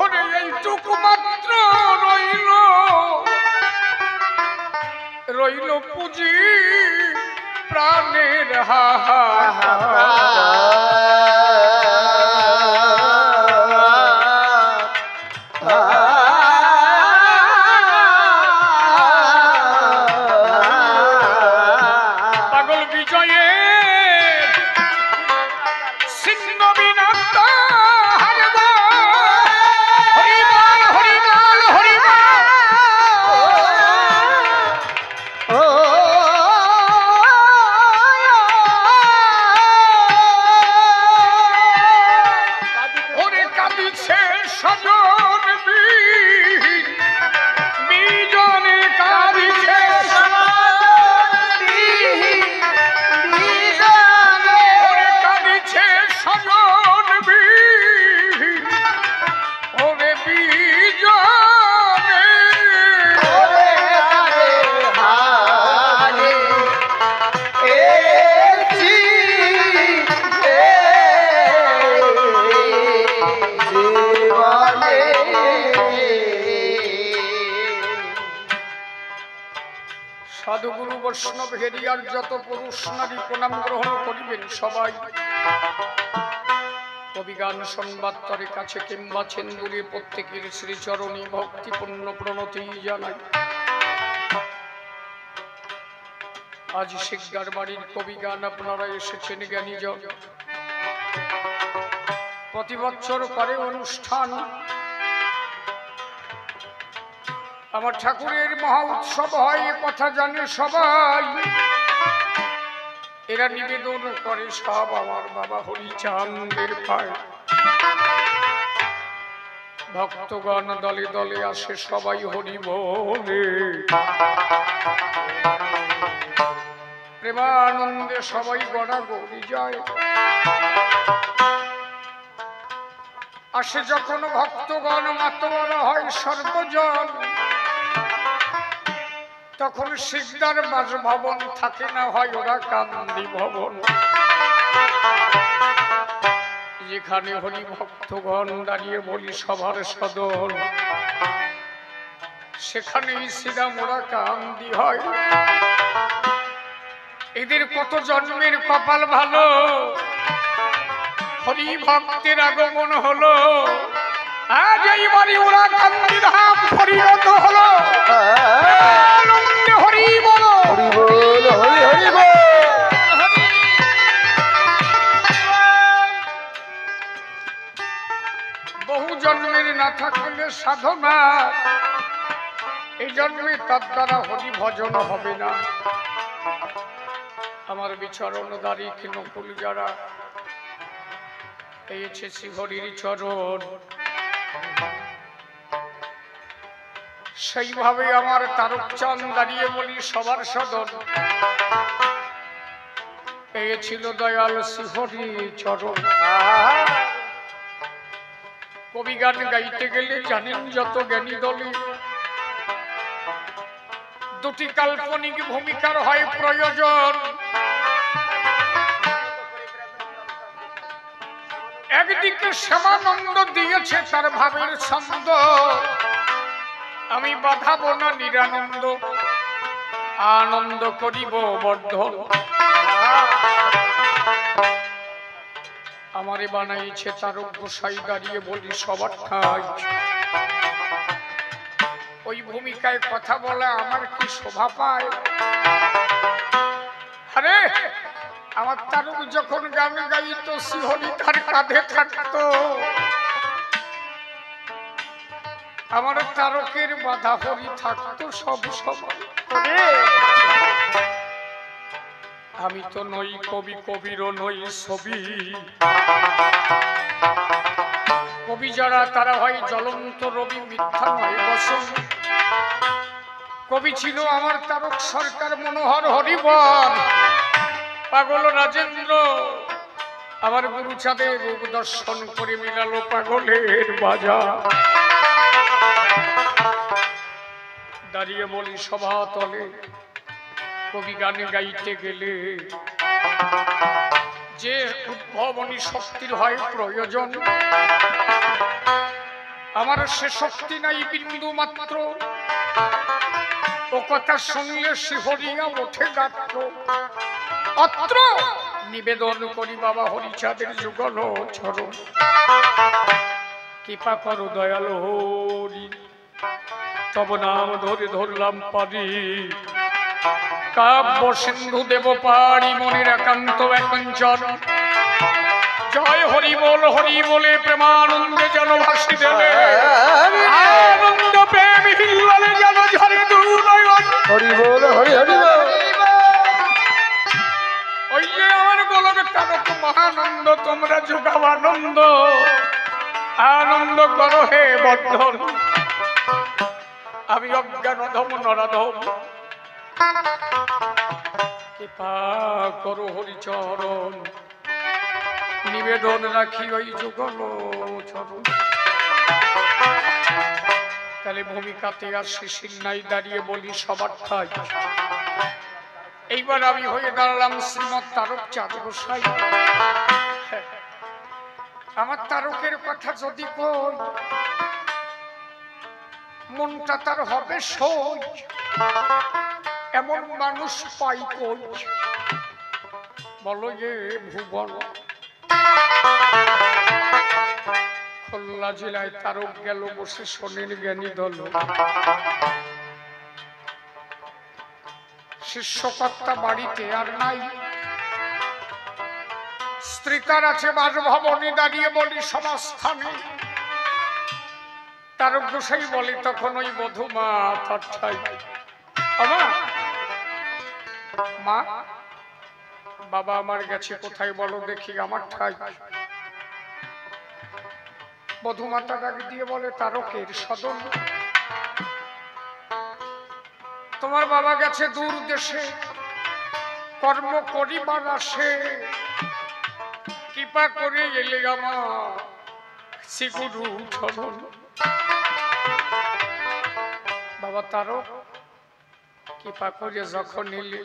Speaker 1: ওরে এইটুকু মাত্র রইল পুঁজি প্রাণের সাধুগুরু বৈষ্ণব হেরিয়ার যত পুরুষ নারী প্রণাম গ্রহণ করিবেন সবাই কবিগান সংবাদতরে কাছে কিংবা ছেন্দুরে প্রত্যেকের শ্রীচরণে ভক্তিপূর্ণ প্রণতি জানাই। আজ শিকদার বাড়ির কবিগান আপনারা এসেছেন জ্ঞানীজন, প্রতি বছর করে অনুষ্ঠান আমার ঠাকুরের মহা উৎসব হয়, কথা জানে সবাই। এরা নিবেদন করে সব আমার বাবা হরিচাঁদের পায়। ভক্তগণ দলে দলে আসে সবাই হরি বলে, প্রেমানন্দে সবাই গড়াগড়ি যায়। আসে যখন ভক্তগণ মাতবার হয় সর্বজন, তখন শিকদার বাসভবন থাকে না, হয় ওরা কান্দি ভবন। যে যেখানে হরি ভক্তগণ দাঁড়িয়ে বলি সভার সদর, সেখানেই শ্রীরামরা কান্দি হয়। এদের কত জন্মের কপাল ভালো, হরি ভক্তের আগমন হলো, আজ এইবারই ওরা কান্দি ধাম পরিণত হলো। আনন্দে হরি বল, হরি বল, হরি হরি বল। বহু জন্মের না থাকলে সাধনা, এই জন্মে তার দ্বারা হরি ভজন হবে না। আমার বিচরণদারী নকুল যারা পেয়েছে শ্রীহরির চরণ, সেইভাবে আমার তারকচাঁদ দাঁড়িয়ে বলি সবার সদন পেয়েছিল দয়াল শ্রীহরির চরণ। কবি গান গাইতে গেলে জানেন যত জ্ঞানী দলে দুটি কাল্পনিক ভূমিকার হয় প্রয়োজন। একদিকে শ্যামানন্দ দিয়েছে তার ভাবের ছন্দ, আমি বাধাবো না নিরানন্দ, আনন্দ করিব বর্ধন। আমারে বানাইছে তারক গোসাই দাঁড়িয়ে বলি সবার ঠাই। ওই ভূমিকায় কথা বলা আমার কি শোভা পায়? আরে আমার তারক যখন গান গাইতো শ্রীহরি তার কাঁধে থাকতো, আমার তারকের বাধা হরি থাকতো সব সময়। আমি তো নই কবি, কবিরও নই ছবি। কবি যারা তারা হয় জ্বলন্ত রবি, মিথ্যা নয় বসন। কবি ছিল আমার তারক সরকার মনোহর হরিবর, পাগল রাজেন্দ্র আমার গুরুচাঁদের রূপ দর্শন করে মিলালো পাগলের বাজার। দাঁড়িয়ে বলি সভা তলে কবি গানে গাইতে গেলে যে উদ্ভাবনী শক্তির হয় প্রয়োজন, আমার সে শক্তি নাই বিন্দু মাত্র। ও কথা শুনলে শিহরিয়া ওঠে গাত্র। অত্র নিবেদন করি বাবা হরিচাঁদের যুগল চরণ, কৃপা করো দয়াল হরি, তব নাম ধরে ধরলাম পারি। কাব্য সিন্ধু দেব পারি মনের একান্ত একঞ্চন। জয় হরি বল, হরি বলে প্রেমানন্দে যেন ভাসি দেবে, আনন্দ প্রেম হিল্লালে যেন ঝরে দুনয়ন। হরি বল, হরি হরি বল। ওই যে আমার গোলক তারক মহানন্দ, তোমরা যোগাও আনন্দ, আনন্দ করো হে বর্ধন। আমি অজ্ঞান অধম নরাধম, কৃপা করো হরিচরণ, নিবেদন রাখি ওই যুগল চরণ। তাহলে ভূমিকাতে আর শিশির নাই দাঁড়িয়ে বলি সবার ঠাই। এইবার আমি হয়ে দাঁড়ালাম শ্রীমৎ তারকচাঁদ গোসাই। আমার তারকের কথা যদি কই, মনটা তার হবে সই, এমন মানুষ পাই কই বলো যে ভুবন। খুলনা জেলায় তারক গেল বসে শোনেন জ্ঞানী দল, শিষ্যকর্তা বাড়িতে আর নাই, স্ত্রী তার আছে বাসভবনে দাঁড়িয়ে বলি সমাস্থানে। তারক গোসাই বলে তখন ওই বধূ মা তার ঠাই। মা, বাবা আমার গেছে কোথায় বলো দেখি আমার ঠাই। বধূ মাতা ডাক দিয়ে বলে তারকের সদন, তোমার বাবা গেছে দূর দেশে কর্ম করিবার আসে, কৃপা করে এলে আমার শ্রীগুরু চরণ। বাবা তারক কৃপা করে যখন এলে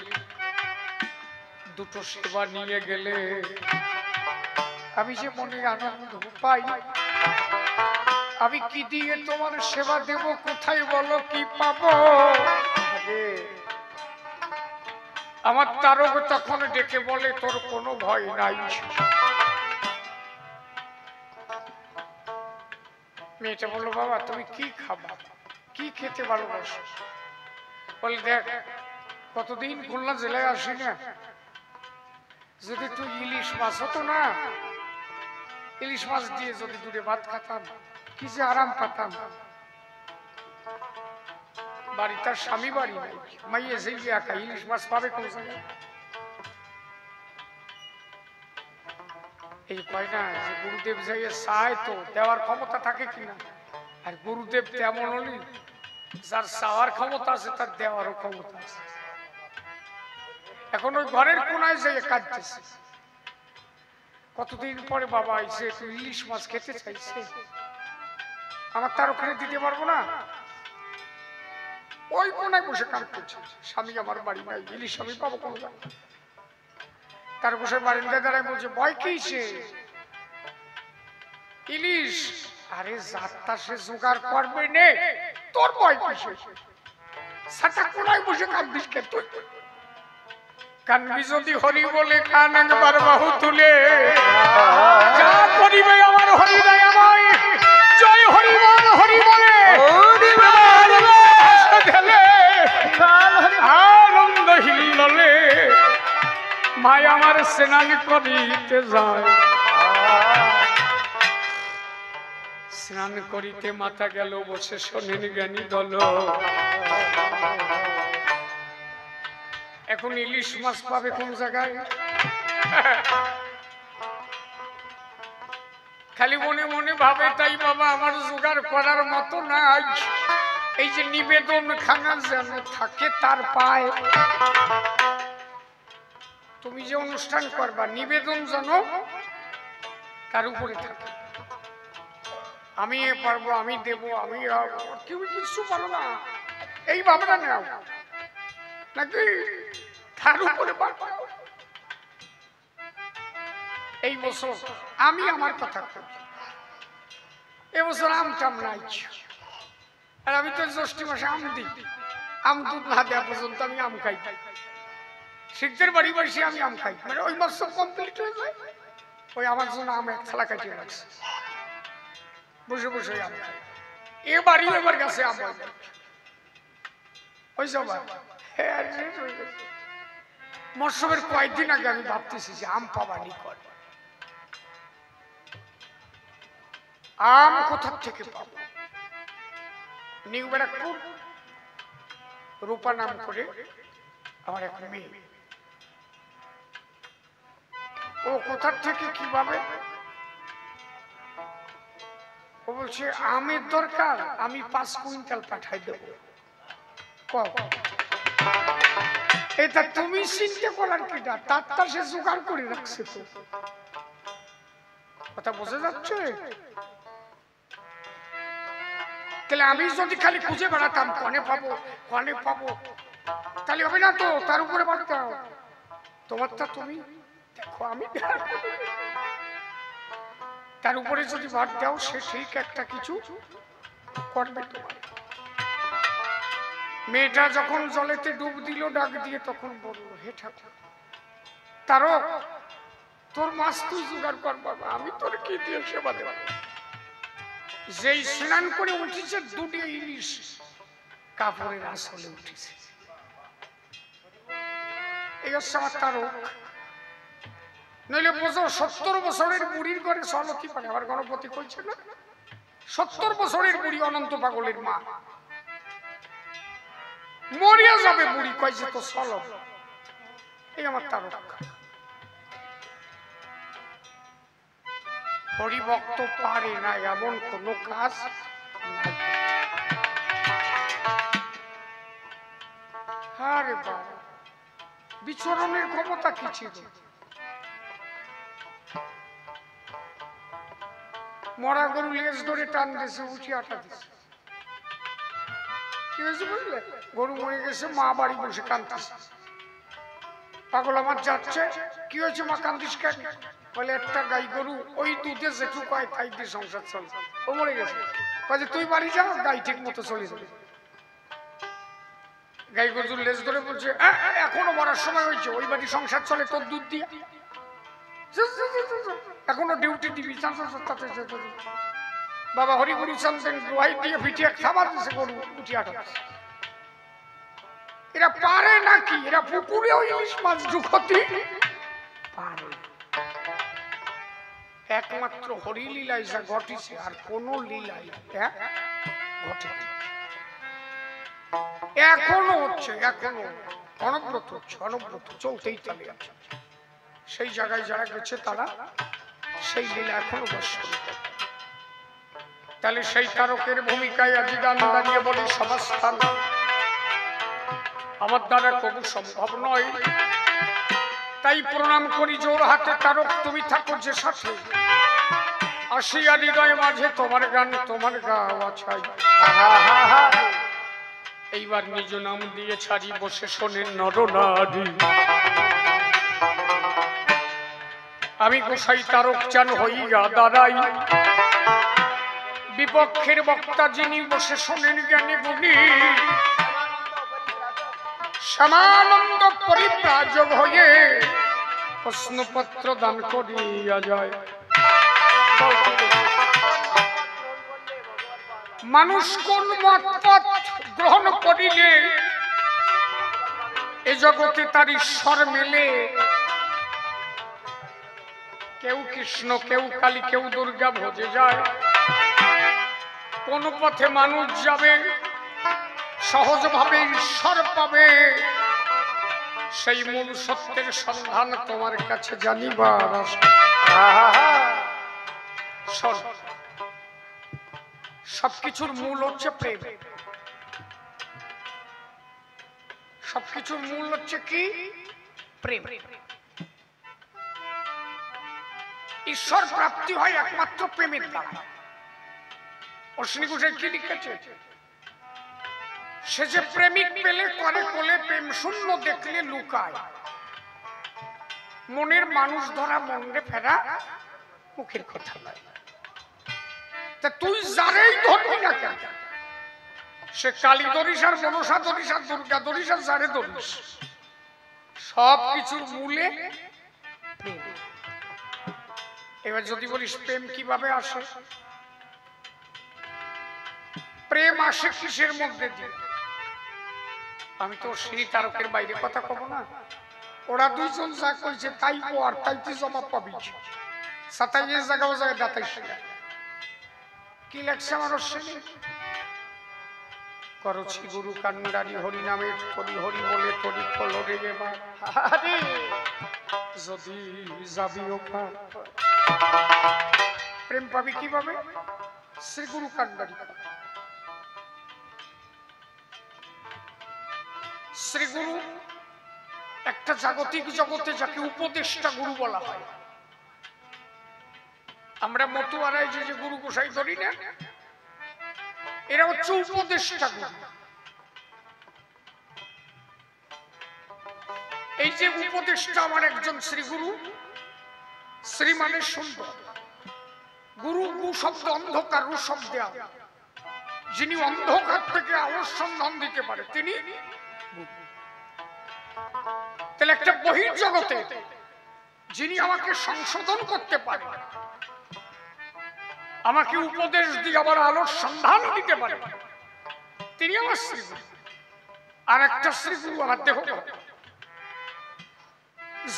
Speaker 1: দুটো সেবা নিয়ে গেলে, আমি যে মনে আনন্দ পাই, আমি কি দিয়ে তোমার সেবা দেব, কোথায় বলো কি পাবো? আমার তারক তখন ডেকে বলে তোর কোনো ভয় নাই। মেয়েটা বললো বাবা তুমি কি খাবা, কি খেতে ভালোবাসো? বলে দেখ কতদিন খুলনা জেলায় আসি না, যদি তুই ইলিশ মাছ হতো না, ইলিশ মাছ দিয়ে যদি দুটো ভাত খাতাম কি যে আরাম পাতাম। বাড়ি তার স্বামী বাড়ি নাই, মাইয়ে সেই একা, ইলিশ মাছ পাবে কোন জায়গায়? এই কয় না যে গুরুদেব যাইয়ে চায় তো দেওয়ার ক্ষমতা থাকে কিনা, আর গুরুদেব তেমন হলি যার চাওয়ার ক্ষমতা আছে তার দেওয়ারও ক্ষমতা আছে। এখন ওই ঘরের কোনায় যাইয়ে কাঁদতেছে, কতদিন পরে বাবা আইছে, তুই ইলিশ মাছ খেতে চাইছে, আমার তার ওখানে দিতে পারবো না। ওই কোনায় বসে কাজ করছে, স্বামী আমার বাড়ি নাই, ইলিশ আমি পাবো কোন জায়গায়? তার বসে বারিন্দায় দাঁড়ায় বলছে ভয় কিসে, ইলিশ আরে যাত্রা সে জোগাড় করবে নে, তোর ভয় কিসে? সাটা কোনায় বসে কাঁদবিস কে তুই? কানবি যদি হরি বলে কান একবার বাহু তুলে, যা করিবে আমার হরি রায় আমায়, জয় হরি বল হরি বলে আনন্দ হিল্ললে মায় আমার স্নান করিতে যায়। স্নান করিতে মাথা গেল বসে শোনেন জ্ঞানী দল, এখন ইলিশ মাছ পাবে কোন জায়গায়? খালি মনে মনে ভাবে তাই বাবা আমার জোগাড় করার মতো নাই, এই যে নিবেদন খানা যেন থাকে তার পায়। তুমি যে অনুষ্ঠান করবা নিবেদন যেন তার উপরে থাকে, আমি এ পারবো, আমি দেবো, আমি তুমি কিছু পারো না, এই ভাবনা নেও নাকি তার উপরে পারবো। এই বছর আমি আমার কথা করি, এবছর আম টাম নাই, আর আমি তো জ্যৈষ্ঠী মাসে আম দিই, আম দুধ না দেওয়া পর্যন্ত আমি আম খাই, শিখদের বাড়ি বসে আমি আম খাই, মানে ওই মাস সব কমপ্লিট হয়ে যায়, ওই আমার জন্য আম এক থালা কাটিয়ে রাখছে, বসে বসে আম খাই। এ বাড়ি এবার গেছে আম ওই সব মরসুমের কয়েকদিন আগে আমি ভাবতেছি যে আম পাবানি কর, আম কোথার থেকে পাবো? নিউ ব্যারাকপুর রূপা নাম করে আমার এক মেয়ে, ও কোথার থেকে কিভাবে, ও বলছে আমের দরকার, আমি 5 কুইন্টাল পাঠাই দেবো। এটা তুমি চিন্তা করার কিটা, তার সে জোগাড় করে রাখছে তো, কথা বোঝা যাচ্ছে? তাহলে আমি যদি খালি খুঁজে বেড়াতাম কনে পাবো কনে পাবো, তাহলে হবে না তো, তার উপরে বাড়তে হবে। তোমারটা তুমি দেখো, আমি তার উপরে যদি ভাত দাও সে ঠিক একটা কিছু করবে তোমার। মেয়েটা যখন জলেতে ডুব দিল ডাক দিয়ে তখন বলল হে ঠাকুর তারও তোর মাছ তুই জোগাড় কর বাবা, আমি তোর কি দিয়ে সেবা দেব? যেই স্নান করে উঠেছে দুটি ইলিশ কাপড়ের আসলে উঠেছে, এই হচ্ছে আমার তারক। নইলে বোঝো 70 বছরের বুড়ির ঘরে চলো কি পারে, আবার গণপতি কইছে না 70 বছরের বুড়ি অনন্ত পাগলের মা, মরিয়া যাবে বুড়ি কইছে তো চলো, এই আমার তারক। হরিভক্ত পারে না এমন কোন কাজ নাই। আরে বাবা বিচরণের ক্ষমতা কি ছিল? মরা গরু লেজ ধরে টান দিয়েছে, উঠি আটা দিয়েছে, কি হয়েছে বুঝলে? গরু মরে গেছে, মা বাড়ি বসে কাঁদতেছে, পাগল আমার যাচ্ছে, কি হয়েছে মা কান্দিস কেন? বলে একটা গাই গরু ওই দুধে যেটুকু হয় তাই দিয়ে সংসার চলে। ও মরে গেছে, কাজে তুই বাড়ি যা, গাই ঠিক মতো চলে যাবে। গাই গরুর লেজ ধরে বলছে এখনো মরার সময় হয়েছে, ওই বাড়ি সংসার চলে তোর দুধ দিয়ে, এখনো ডিউটি দিবি। বাবা হরিগুরু চন্দ্রেন দোয়াই দিয়ে পিটিয়ে খাবার দিছে গরু উঠি আটা। এরা পারে নাকি? এরা পুকুরেও ইলিশ মাছ ঢুকতে পারে। একমাত্র হরি লীলায় যা ঘটিছে, আর কোন লীলায় ঘটেনি। এখনো হচ্ছে, এখনো অনব্রত হচ্ছে, অনব্রত চলতেই তালে আছে। সেই জায়গায় যারা গেছে তারা সেই লীলা এখনো দর্শন করে। তাহলে সেই তারকের ভূমিকায় আজি গান দাঁড়িয়ে বলি সমাজস্থান আমার দ্বারা কবু সম্ভব নয়, তাই প্রণাম করি জোর হাতে তারক তুমি থাকো যে সাথে। আসিয়া হৃদয় মাঝে তোমার গান তোমার গাওয়া চাই। এইবার নিজ নাম দিয়ে ছাড়ি বসে শোনেন নরনারী। আমি গোসাই তারক চান হইয়া দাঁড়াই, বিপক্ষের বক্তা যিনি বসে শোনেন জ্ঞানী গুণী। শ্যামানন্দ পরিব্রাজক হয়ে প্রশ্নপত্র দান করিয়া যায়। মানুষ কোন মতপথ গ্রহণ করিলে এ জগতে তার ঈশ্বর মেলে। কেউ কৃষ্ণ, কেউ কালী, কেউ দুর্গা ভজে যায়। কোন পথে মানুষ যাবে সহজভাবে ঈশ্বর পাবে, সেই মূল সত্যের সন্ধান তোমার কাছে জানিবার আশা। সবকিছুর মূল হচ্ছে প্রেম। সবকিছুর মূল হচ্ছে কি? প্রেম। ঈশ্বর প্রাপ্তি হয় একমাত্র প্রেমের দ্বারা। অশ্বিনী ঘোষের কি লিখেছে? সে যে প্রেমিক পেলে করে কোলে, প্রেম শূন্য দেখলে লুকায়। মনের মানুষ ধরা মনে ফেরা মুখের কথা নয়। তা তুই যারেই ধরবি না কেন, সে কালী ধরিস আর মনসা ধরিস আর দুর্গা ধরিস আর যারে ধরিস, সব কিছুর মূলে প্রেম। এবার যদি বলিস প্রেম কিভাবে আসে, প্রেম আসে কিসের মধ্যে দিয়ে? আমি তো শ্রী তারকের বাইরে কথা কব না। ওরা দুইজন যা কইছে তাই কো, আর তাই তুই জবাব পাবি। সাতাইশ জায়গা ও জায়গায় দাতাইশ কি লেখছে আমার অশ্বিনী? করছি গুরু কান্ডারি হরি নামে তরি হরি বলে তরি ফল রে এবার যদি যাবি ওপা। প্রেম পাবি কিভাবে? শ্রী গুরু কান্ডারি। শ্রী গুরু একটা জাগতিক জগতে যাকে উপদেষ্টা গুরু বলা হয়। আমরা মতুয়ারাই যে যে গুরু গোসাই ধরি না, এরা হচ্ছে উপদেষ্টা গুরু। এই যে উপদেষ্টা আমার একজন শ্রীগুরু। শ্রী মানে সুন্দর, গুরু গু শব্দ অন্ধকার, রু শব্দে আলো। যিনি অন্ধকার থেকে আলোর সন্ধান দিতে পারে তিনি। তাহলে একটা বহির্জগতে যিনি আমাকে সংশোধন করতে পারে, আমাকে উপদেশ দিয়ে আবার আলোর সন্ধান দিতে পারে, তিনি আমার শ্রীগুরু। আর একটা শ্রীগুরু আমার দেহ।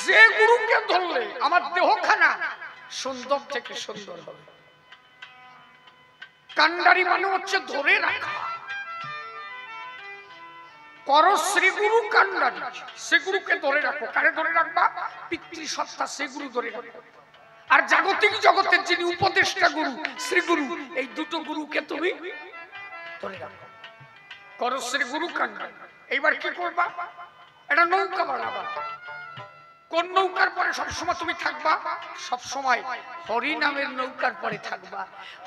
Speaker 1: যে গুরুকে ধরলে আমার দেহখানা সুন্দর থেকে সুন্দর হবে। কান্ডারি মানে হচ্ছে ধরে রাখা। করো শ্রীগুরু কান্ডারি, সে গুরুকে ধরে রাখো। কারে ধরে রাখবা? পিতৃসত্তা সে গুরু ধরে রাখো। আর জাগতিক জগতের যিনি উপদেষ্টা গুরু শ্রীগুরু, এই দুটো গুরুকে তুমি ধরে রাখো। করো শ্রীগুরু কান্ডারি। এইবার কি করবা? এটা নৌকা বানাবা। কোন নৌকার পরে সবসময় তুমি থাকবা? সবসময় হরি নামের নৌকার পরে থাকবা।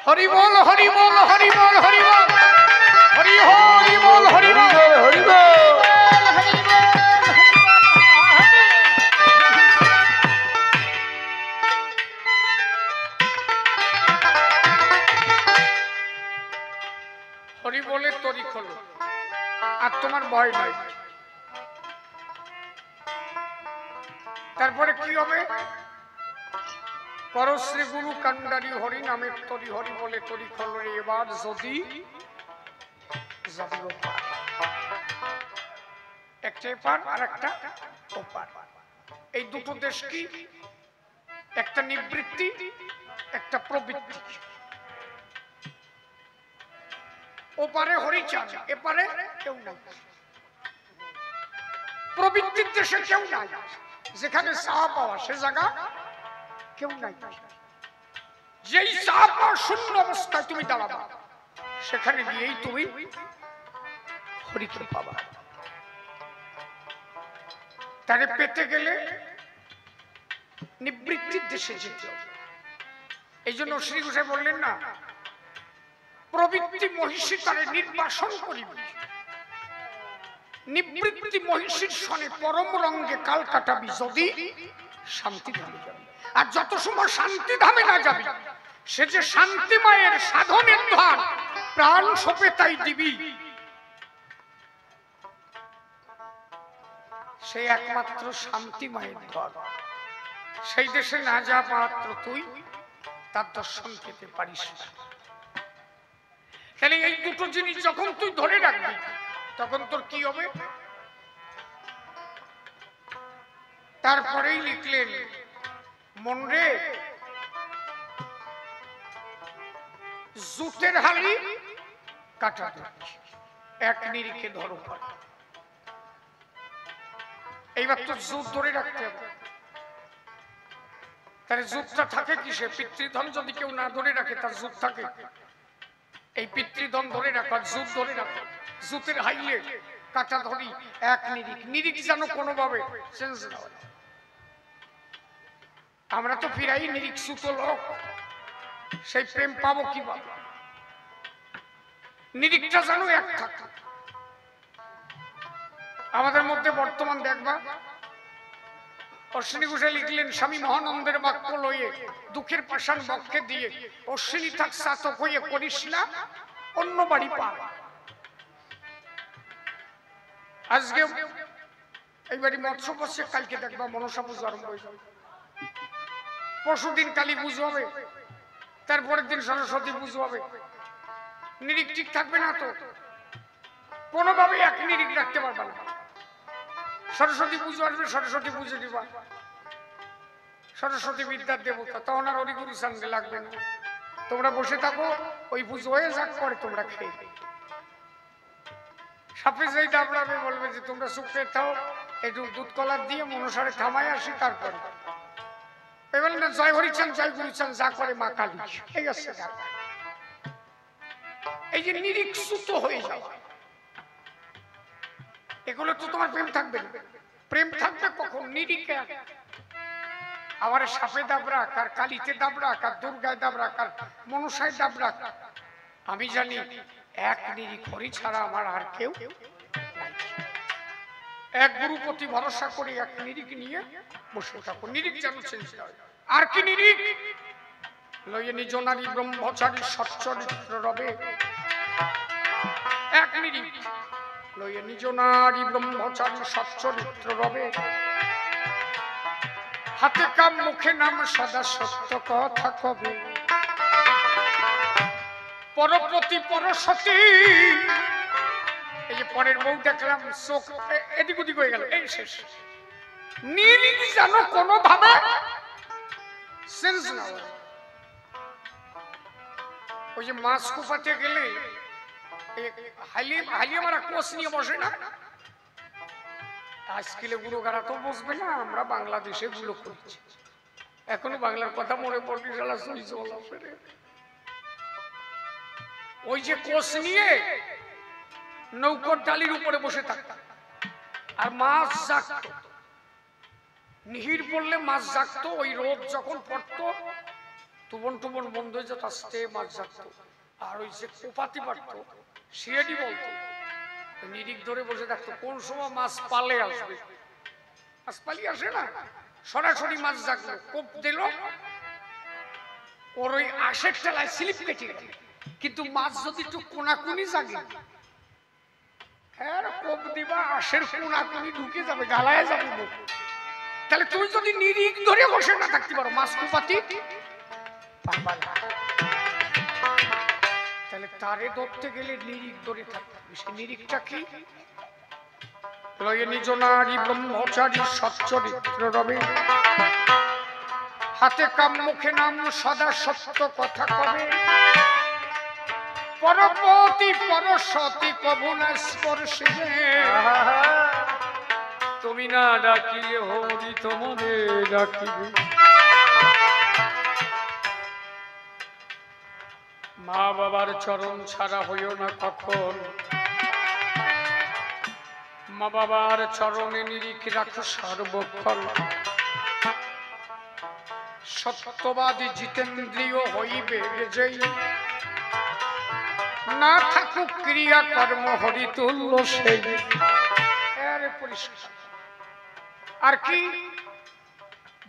Speaker 1: হরি বল হরি বল হরি বল হরি বল হরি হরি বল হরি বল হরি বল। হরি বলে তরি খোলো, আর তোমার ভয় নাই। তারপরে কি হবে? পরশ্রী গুরু কান্ডারি হরি নামের তরি, হরি বলে তরি খোলো রে এবার যদি যাবি ওপার। একটা এপার আর একটা ওপার। এই দুটো দেশ কি? একটা নিবৃত্তি, একটা প্রবৃত্তি। ওপারে হরিচাঁদ, এপারে কেউ নাই। প্রবৃত্তির দেশে কেউ নাই, যেখানে চা পাওয়া সে জায়গা কেউ নাই। যেই চা পাওয়া শূন্য অবস্থায় তুমি দাঁড়াবা, সেখানে গিয়েই তুমি হরিকে পাবা। তারে পেতে গেলে নিবৃত্তির দেশে যেতে হবে। এই জন্য শ্রী গোসাই বললেন না, প্রবৃত্তি মহিষী তারে নির্বাসন করিবে, নিবৃত্তি মহিষীর সনে পরম রঙ্গে কাল কাটাবি যদি শান্তি ধামে যাবি। আর যত সময় শান্তি ধামে না যাবি, সে যে শান্তি মায়ের সাধনের ধান প্রাণ সোপে তাই দিবি, সে একমাত্র শান্তি মায়ের ধর। সেই দেশে না যা মাত্র তুই তার দর্শন পেতে পারিস না। তাহলে এই দুটো জিনিস যখন তুই ধরে রাখবি, তখন তোর কি হবে? তারপরেই লিখলেন, মন রে জুতের হালি কাটা এক নিরিখে ধরো। এইবার তো জুত ধরে রাখতে হবে। তার জুতটা থাকে কিসে? পিতৃধন যদি কেউ না ধরে রাখে তার জুত থাকে। এই পিতৃধন ধরে রাখা, জুত ধরে রাখা, জুতের হাইলে কাটা ধরি এক নিরিখ। নিরিখ যেন কোনোভাবে চেঞ্জ না হয়। আমরা তো ফিরাই নিরিখ সুত লোক, সেই প্রেম পাবো কিভাবে? নিরিখটা যেন এক থাকে। আমাদের মধ্যে বর্তমান দেখবা, অশ্বিনী ঘোষাল লিখলেন, স্বামী মহানন্দের বাক্য লইয়ে দুঃখের পাষাণ বক্ষে দিয়ে অশ্বিনী থাক সাতক হইয়ে করিস না অন্য বাড়ি পা। আজকে এই বাড়ি মৎস্য বসে, কালকে দেখবা মনসা পুজো আরম্ভ হয়ে যাবে, পরশুদিন কালী পুজো হবে, তারপরের দিন সরস্বতী পুজো হবে। নিরিখ ঠিক থাকবে না তো, কোনোভাবে এক নিরিখ রাখতে পারবে না। সরস্বতী পুজো আসবে, সরস্বতী পুজো দিবা, সরস্বতী বিদ্যার দেবতা, তখন আর হরিগুরু সঙ্গে লাগবে না। তোমরা বসে থাকো, ওই পুজো হয়ে যাক, পরে তোমরা খেয়ে। সাপে যেই দাবড়াবে বলবে যে তোমরা শুকিয়ে থাও, একটু দুধ কলার দিয়ে মনসারে থামায় আসি, তারপরে এবার না জয় হরিচান জয় গুরুচান যা করে মা কালী। এই আছে এই যে নিরিখ সুত হয়ে যাওয়া, এগুলো তো তোমার প্রেম থাকবে না। প্রেম থাকবে কখন? নিরিখে। আমার সাপে দাবরা, কার কালীতে দাবরা, কার দুর্গায় দাবরা, কার মনসায় দাবরা, আমি জানি এক নিরিখ হরি ছাড়া আমার আর কেউ। এক গুরুপতি ভরসা করে এক নিরিখ নিয়ে বসে থাকো। নিরিখ যেন চেঞ্জ হয়। আর কি নিরিখ? লইয়ে নিজ নারী ব্রহ্মচারী সচ্চরিত্র রবে এক নিরিখ। লইয়ে নিজ নারী ব্রহ্মচারী সচ্চরিত্র রবে, হাতে কাম মুখে নাম সদা সত্য কথা কবে। পরপ্রতি পরসতী, এই যে পরের বউ দেখলাম চোখ এদিক ওদিক হয়ে গেল, এই শেষ। নিরিখ যেন কোনোভাবে চেঞ্জ না হয়। ওই যে মাছ কুপাতে গেলে হালিয়ে মারা কোচ নিয়ে বসে না, আজকালে গুলো গাড়া তো বসবে না। আমরা বাংলাদেশে গুলো করছি, এখনো বাংলার কথা মনে পড়বে। ওই যে কোচ নিয়ে নৌকর ডালির উপরে বসে থাকতাম, আর মাছ জাগতো। নিহির পড়লে মাছ জাগতো। ওই রোদ যখন পড়তো, টুবন টুবন বন্ধ হয়ে যেত, আস্তে মাছ জাগতো। আর ওই যে কোপাতি পারতো, সিএডি বলতো, নিরিখ ধরে বসে থাকতো। কোন সময় মাছ পালে আসবে, মাছ পালি আসে না, সরাসরি মাছ জাগলো, কোপ দিল, ওর ওই আশের টেলায় স্লিপ কেটে গেল। কিন্তু মাছ যদি একটু কোনাকুনি জাগে, হ্যাঁ কোপ দিবা আশের কোনাকুনি ঢুকে যাবে, গালায় যাবে মুখ। তাহলে তুমি যদি নিরিখ ধরে বসে না থাকতে পারো, মাছ কুপাতি পারবা না। তাহলে তারে ধরতে গেলে নিরিখ ধরে থাকতে হবে। সে নিরিখটা কি? লয়ে নিজ নারী ব্রহ্মচারী সচ্চরিত্র রবে, হাতে কাম মুখে নাম সদা সত্য কথা কবে, পরপতি পরসতি কবু না স্পর্শিবে, তুমি না ডাকিলে হরি তোমারে ডাকিবে। মা বাবার চরণ ছাড়া হইও না কখন, মা বাবার চরণে নিরিখ রাখো সর্বক্ষণ। সত্যবাদী জিতেন্দ্রিয় হইবে যেই, না থাকুক ক্রিয়া কর্ম হরিতুল্য সেই। পরিষ্কার। আর কি?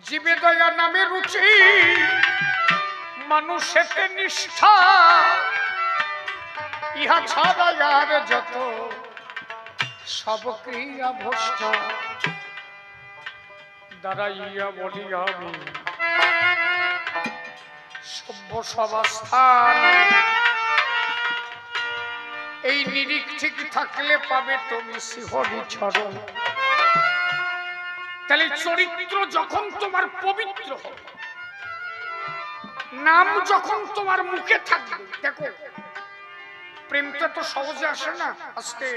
Speaker 1: জীবে দয়া নামে রুচি, মানুষেতে নিষ্ঠা, ইহা ছাড়া আর যত সব ক্রিয়া ভ্রষ্ট। দাঁড়াইয়া বলি আমি সভ্য সবাস্থান, এই নিরিখ ঠিক থাকলে পাবে তুমি শ্রীহরি চরণ। তাহলে চরিত্র যখন তোমার পবিত্র হবে, নাম যখন তোমার মুখে থাকবে, দেখো প্রেমটা তো সহজে আসে না, আস্তে।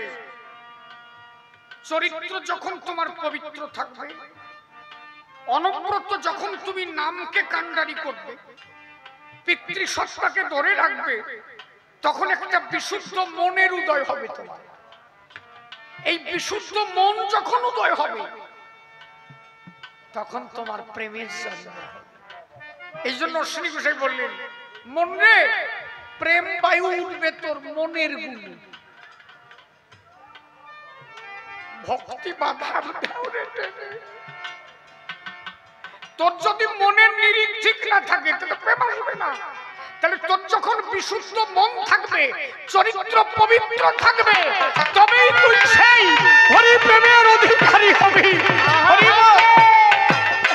Speaker 1: চরিত্র যখন তোমার পবিত্র থাকবে, অনবরত যখন তুমি নামকে কান্ডারি করবে, পিতৃসত্তাকে ধরে রাখবে, তখন একটা বিশুদ্ধ মনের উদয় হবে তোমার। এই বিশুদ্ধ মন যখন উদয় হবে, তখন তোমার প্রেমের জন্ম হবে। এই জন্য অশ্বিনী গোসাই বললেন, মন রে প্রেম বায়ু উঠবে তোর মনের গুণে, ভক্তি বাধার দেওরে টেনে। তোর যদি মনের নিরিখ ঠিক না থাকে, তাহলে প্রেম আসবে না। তাহলে তোর যখন বিশুদ্ধ মন থাকবে, চরিত্র পবিত্র থাকবে, তবেই তুই সেই হরি প্রেমের অধিকারী হবি। হরি বল,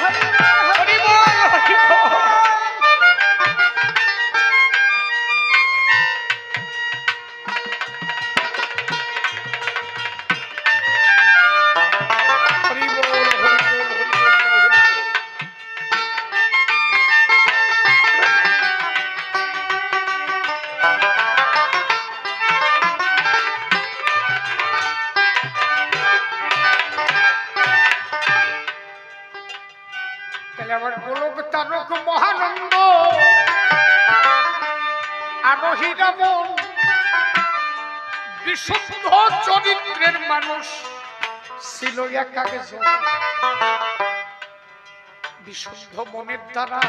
Speaker 1: হরি বল, হরি বল। মহানন্দ আরোহী রামন বিশুদ্ধ চরিত্রের মানুষ ছিল একজন, বিশুদ্ধ মনের দ্বারা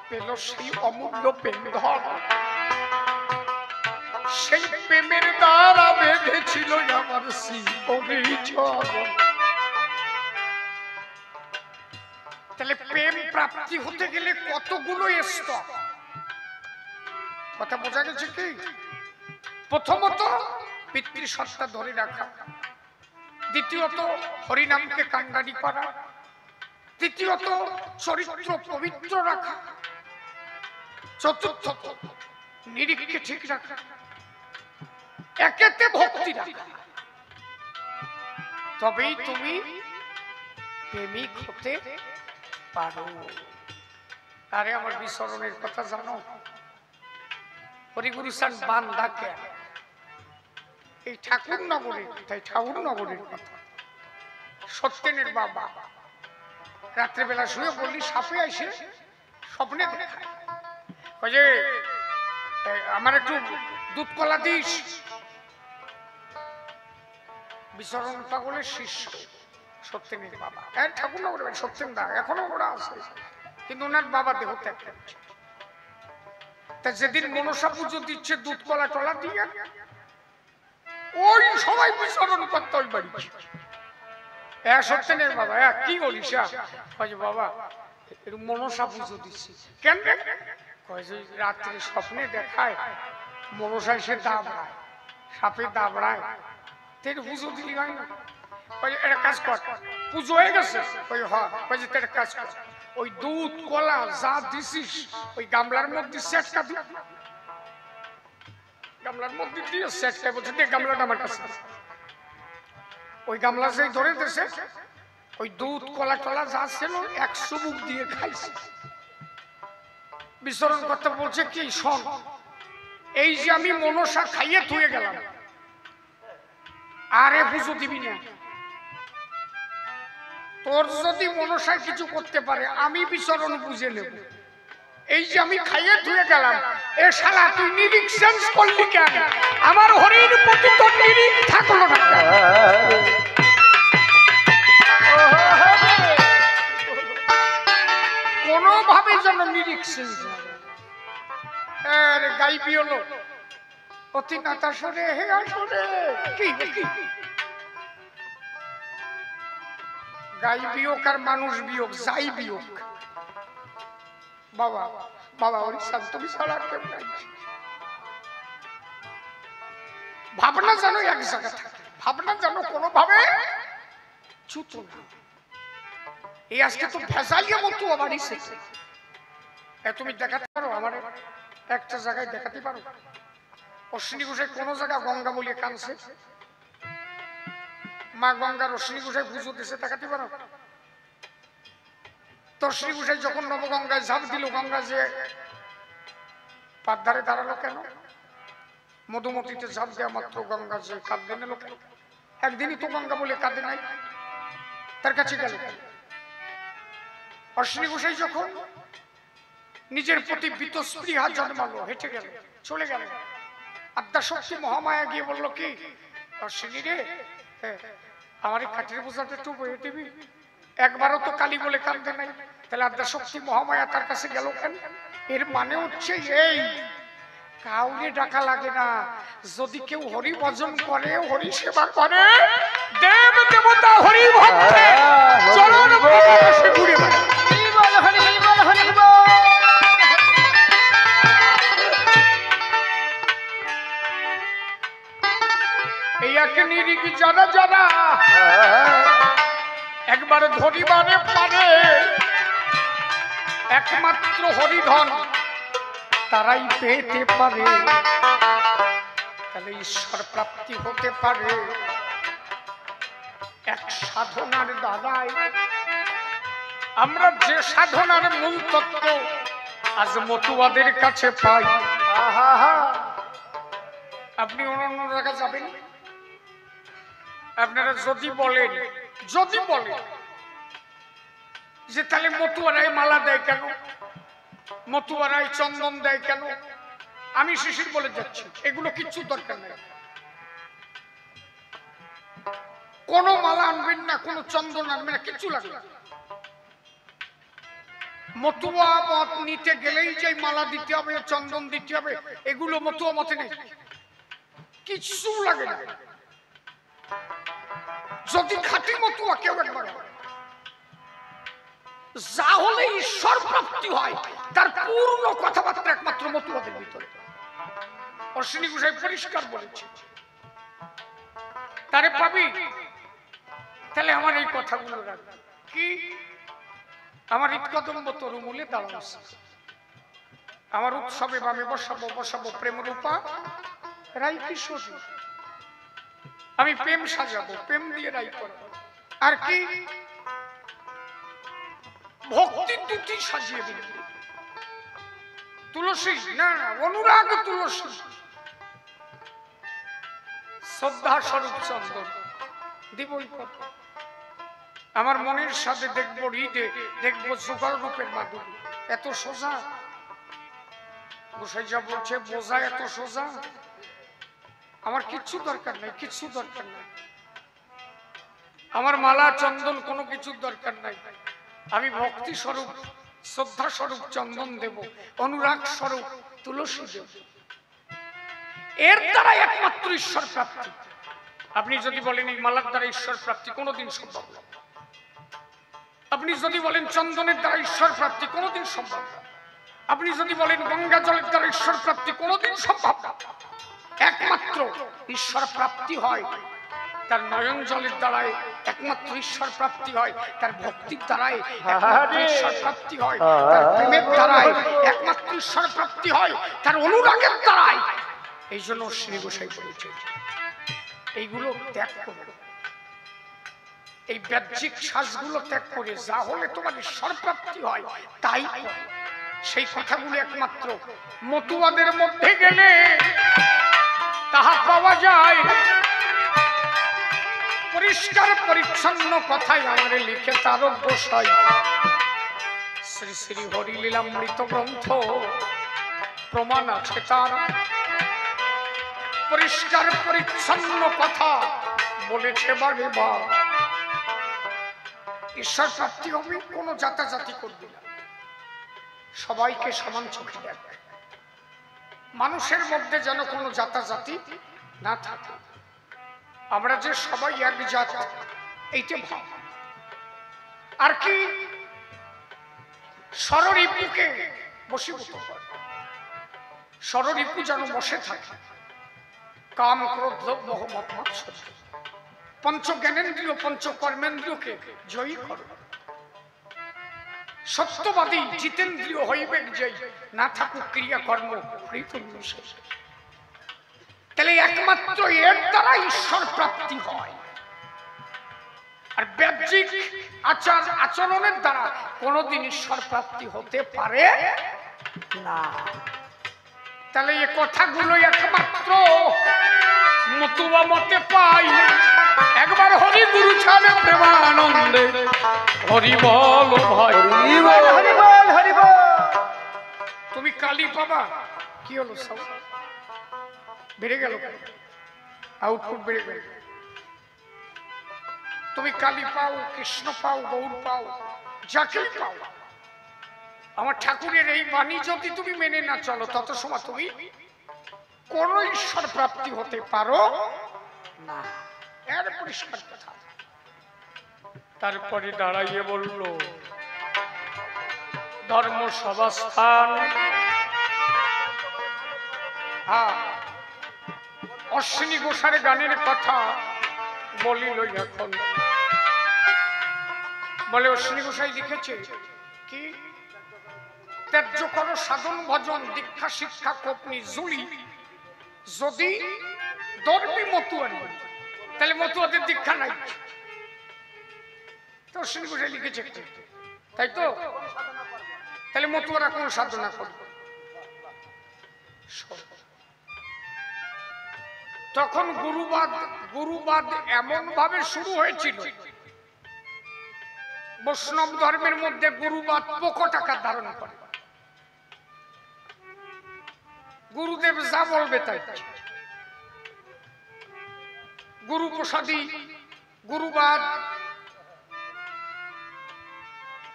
Speaker 1: পেল সেই অমূল্য প্রেম ধন। সেই প্রেমের দ্বারা বেঁধেছিল আমার শ্রী চরণ। তাহলে প্রেম প্রাপ্তি হতে গেলে কতগুলো স্তর, কথা বোঝা গেছে কি? প্রথমত পিতৃসত্তা ধরে রাখা, দ্বিতীয়ত হরিনামকে কান্ডারি করা, তৃতীয়ত চরিত্র পবিত্র রাখা, চতুর্থত নিরিখকে ঠিক রাখা, একেতে ভক্তি রাখা। তবেই তুমি প্রেমিক হতে পারো। আরে আমার বিচরণের কথা জানো? হরিগুরু সান বান্দাকে এই ঠাকুরনগরে, তাই ঠাকুরনগরের কথা, সত্যেনের বাবা রাত্রেবেলা শুয়ে বললি সাপে আইসে স্বপ্নে দেখায়, ওই যে আমার একটু দুধ কলা দিস। বিচরণ পাগলের শিষ্য সত্যেনের বাবা, ঠাকুরনগরের সত্যেন দা, এখনো ওরা আছে, কিন্তু ওনার বাবা দেহ ত্যাগ করছে। তা যেদিন মনসা পুজো দিচ্ছে দুধ কলা টলা দিয়ে, ওই সবাই বিচরণ করতে ওই বাড়ি। সত্যেনের বাবা কি করিস? বাবা একটু মনসা পুজো দিচ্ছি। কেন? ওই যে রাত্রে স্বপ্নে দেখায় মনসা এসে দাবড়ায়, সাপে দাবড়ায়, তের পুজো দিলি হয় না? ওই একটা কাজ কর, পুজো হয়ে গেছে, ওই হয় ওই যে তের কাজ কর, ওই দুধ কলা যা দিছিস ওই গামলার মধ্যে সেটকা দি, গামলার মধ্যে দিয়ে সেটকা, বলছে দে গামলাটা আমার কাছে। ওই গামলা সেই ধরে দেশে ওই দুধ কলা টলা যা ছিল 100 মুখ দিয়ে খাইছে। বিচরণ করতে বলছে কি, শোন, এই যে আমি মনসা খাইয়ে থুয়ে গেলাম, আরে পুজো দিবি না। তোর যদি মনসায় কিছু করতে পারে আমি বিচরণ বুঝে নেব। এই যে আমি খাইয়ে ধুয়ে গেলাম, এ শালা তুই নিরিখ চেঞ্জ করলি কেন? আমার হরির প্রতি তোর নিরিখ থাকলো না। কোনোভাবে যেন নিরিখ চেঞ্জ না। গাইবি হলো অতি নাতা সরে, হে আসরে কি গাই বিয়োগ আর মানুষ বিয়োগ, যাই বিয়োগ। বাবা বাবা ওর তুমি ছাড়া কেউ নাই। ভাবনা যেন এক জায়গা থাকে, ভাবনা যেন কোনোভাবে ছুতো না। এই আজকে তো ভেজালিয়ে মতো আমার এসেছে। তুমি দেখাতে পারো আমার একটা জায়গায় দেখাতে পারো? অশ্বিনী ঘোষাই কোন জায়গা গঙ্গা বলিয়ে কানছে, মা গঙ্গার অশ্বিনী ঘোষাই পুজো দিছে, দেখাতে পারো? তো অশ্বিনী ঘোষাই যখন নবগঙ্গায় ঝাঁপ দিল, গঙ্গা যে পার ধারে দাঁড়ালো কেন? মধুমতিতে ঝাঁপ দেওয়া মাত্র গঙ্গা যে কাঁদবে নিল কেন? একদিনই তো গঙ্গা বলে কাঁদে নাই, তার কাছে গেল। অশ্বিনী ঘোষাই যখন নিজের প্রতি বীতস্পৃহা জন্মালো, হেঁটে গেল, চলে গেল। আদ্যা শক্তি মহামায়া গিয়ে বললো কি, অশ্বিনী রে, আমার এই কাঠের বোঝাটা একটু বয়ে দিবি? একবারও তো কালী বলে কাঁদতে নাই, তাহলে আদ্যা শক্তি মহামায়া তার কাছে গেল কেন? এর মানে হচ্ছে এই, কাউকে ডাকা লাগে না। যদি কেউ হরি ভজন করে, হরি সেবা করে, দেব দেবতা হরি ভক্তে চরণ পরশে ঘুরে বেড়ায়। এই এক নিরিখ যারা যারা একবার ধরিবারে পারে, একমাত্র হরিধন তারাই পেতে পারে, তাহলে ঈশ্বর প্রাপ্তি হতে পারে এক সাধনার দ্বারাই। আমরা যে সাধনার মূল তত্ত্ব আজ মতুয়াদের কাছে পাই, আপনি অন্য জায়গায় যাবেন, আপনারা যদি বলেন যে তাহলে মতুয়ারাই মালা দেয় কেন, মতুয়ারাই চন্দন দেয় কেন, আমি শিশির বলে যাচ্ছি এগুলো কিচ্ছু দরকার নেই। কোন মালা আনবেন না, কোন চন্দন আনবেন না, কিচ্ছু লাগবে না। মতুয়া মত নিতে গেলেই যে মালা দিতে হবে, চন্দন দিতে হবে, এগুলো মতুয়া মতে নেই, কিচ্ছু লাগে না। যদি খাঁটি মতুয়া কেউ একবার যা হলে ঈশ্বর প্রাপ্তি হয়, তার পূর্ণ কথাবার্তা একমাত্র মতুয়াদের ভিতরে। অশ্বিনী ঘোষাই পরিষ্কার বলেছে, তারে পাবি, তাহলে আমার এই কথাগুলো রাখবে কি, আমার হৃৎকদম্ব তরুমূলে দাঁড়ানো, আমার উৎসবে বামে বসাবো বসাবো প্রেম রূপা রাই কিশোর, আমি প্রেম সাজাবো, প্রেম দিয়ে রাই করবো। আর কি ভক্তি দুটি সাজিয়ে দিল, তুলসী না অনুরাগ তুলসী, শ্রদ্ধা স্বরূপ চন্দন দিবই কত। আমার মনের সাথে দেখবো হৃদে, দেখবো যুগল রূপের মাধুরী। এত সোজা গোসাই যা বলছে, বোঝা এত সোজা। আমার কিচ্ছু দরকার নাই, কিচ্ছু দরকার নাই। আমার মালা চন্দন কোনো কিছুর দরকার নাই। আমি ভক্তি স্বরূপ শ্রদ্ধা স্বরূপ চন্দন দেব, অনুরাগ স্বরূপ তুলসী দেব। এর দ্বারা একমাত্র ঈশ্বর প্রাপ্তি। আপনি যদি বলেন এই মালার দ্বারা ঈশ্বর প্রাপ্তি, কোনোদিন সম্ভব না। আপনি যদি বলেন চন্দনের দ্বারা ঈশ্বর প্রাপ্তি, কোনোদিন সম্ভব না। আপনি যদি বলেন গঙ্গা জলের দ্বারা ঈশ্বর প্রাপ্তি কোনোদিন সম্ভব না, একমাত্র ঈশ্বর প্রাপ্তি হয় তার নয়ন জলের দ্বারায়, একমাত্র ঈশ্বর প্রাপ্তি হয় তার ভক্তির দ্বারায়, একমাত্র ঈশ্বর প্রাপ্তি হয় তার প্রেমের দ্বারায়, একমাত্র ঈশ্বর প্রাপ্তি হয় তার অনুরাগের দ্বারায়। এই জন্য শ্রী গোসাই বলেছে এইগুলো ত্যাগ করো, এই বাহ্যিক শ্বাসগুলো ত্যাগ করে যা হলে তোমার ঈশ্বর প্রাপ্তি হয় তাই। সেই কথাগুলো একমাত্র মতুয়াদের মধ্যে গেলে তাহা পাওয়া যায়। পরিষ্কার পরিচ্ছন্ন কথাই আমারে লিখে তারক গোসাই শ্রী শ্রী হরিলীলামৃত গ্রন্থ প্রমাণ আছে তার। পরিষ্কার পরিচ্ছন্ন কথা বলেছে বারে বার। ঈশ্বর প্রাপ্তি হবে কোনো জাতাজাতি করবি না, সবাইকে সমান চোখে দেখ, মানুষের মধ্যে যেন কোনো জাতাজাতি না থাকে। আমরা যে সবাই এক জাত এইটা ভাব। আর কি ষড়রিপুকে বশীভূত করে, ষড়রিপু যেন বসে থাকে। কাম ক্রোধ লোভ মোহ মদ মাৎসর্য পঞ্চ জ্ঞানেন্দ্রিয় পঞ্চ কর্মেন্দ্রিয়কে জয়ী করো। সত্যবাদী জিতেন্দ্রিয় হইবে যেই, না থাকুক ক্রিয়া কর্ম হৃতুন্মেষ। তাহলে একমাত্র এর দ্বারা ঈশ্বর প্রাপ্তি হয়। আর বাহ্যিক আচার আচরণের দ্বারা কোনোদিন ঈশ্বর প্রাপ্তি হতে পারে না। তাহলে এই কথাগুলো একমাত্র মতুয়া মতে পাই। একবার হরি গুরু ছাড়ে প্রেমানন্দে হরি বল ভাই, হরি বল হরি বল। তুমি কালী পাবা, কি হলো সব বেড়ে গেল, আউটপুট বেড়ে গেল। তুমি কালী পাও, কৃষ্ণ পাও, গৌর পাও, যাকে পাও, আমার ঠাকুরের এই বাণী যদি তুমি মেনে না চলো তত সময় তুমি কোন ঈশ্বর প্রাপ্তি হতে পারো না। এর পরিষ্কার কথা। তারপরে দাঁড়াইয়ে বলল ধর্ম সভাস্থান। হ্যাঁ, অশ্বিনী ঘোষার গানের কথা বলিল এখন। বলে অশ্বিনী ঘোষাই লিখেছে কি, ত্যায্য করো সাধন ভজন দীক্ষা শিক্ষা কপনি জুলি, যদি দর্বি মতুয়ার তাহলে মতুয়াদের দীক্ষা নাই। তো অশ্বিনী ঘোষাই লিখেছে তাই তো, তাহলে মতুয়ারা কোন সাধনা করবে? তখন গুরুবাদ এমন ভাবে শুরু হয়েছিল, বৈষ্ণব ধর্মের মধ্যে গুরুবাদ প্রকট আকার ধারণ করে। গুরুদেব যা বলবে তাই, গুরু প্রসাদী গুরুবাদ।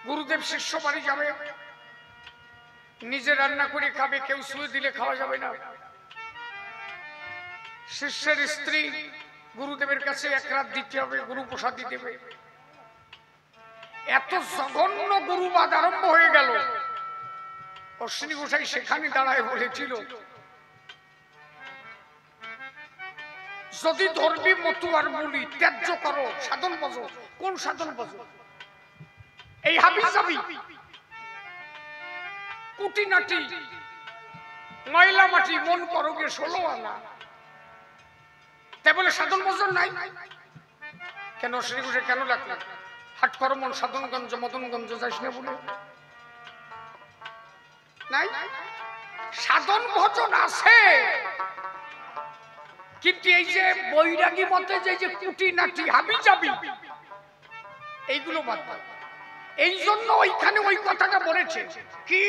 Speaker 1: গুরুদেব শিষ্য বাড়ি যাবে, নিজে রান্না করে খাবে, কেউ শুয়ে দিলে খাওয়া যাবে না। শিষ্যের স্ত্রী গুরুদেবের কাছে এক রাত দিতে হবে, গুরু প্রসাদী দেবে। এত জঘন্য গুরুবাদ আরম্ভ হয়ে গেল। অশ্বিনী গোসাই সেখানে দাঁড়ায় বলেছিল, যদি ধর্মী মতুয়ার বলি ত্যায্য করো সাধন বজো। কোন সাধন বজো? এই হাবি যাবি কুটিনাটি ময়লা মাটি মন করো গে 16 আনা, তাই বলে সাধন বজন নাই কেন? শ্রী গোসাই কেন লাগলো? হাট করো মন সাধনগঞ্জ মদনগঞ্জ যাইস না বলে নাই? সাধন ভজন আছে, কিন্তু এই যে বৈরাগী মতে যে কুটি নাটি হাবি যাবি এইগুলো বাদ দাও। এই জন্য ওইখানে ওই কথাটা বলেছে কি,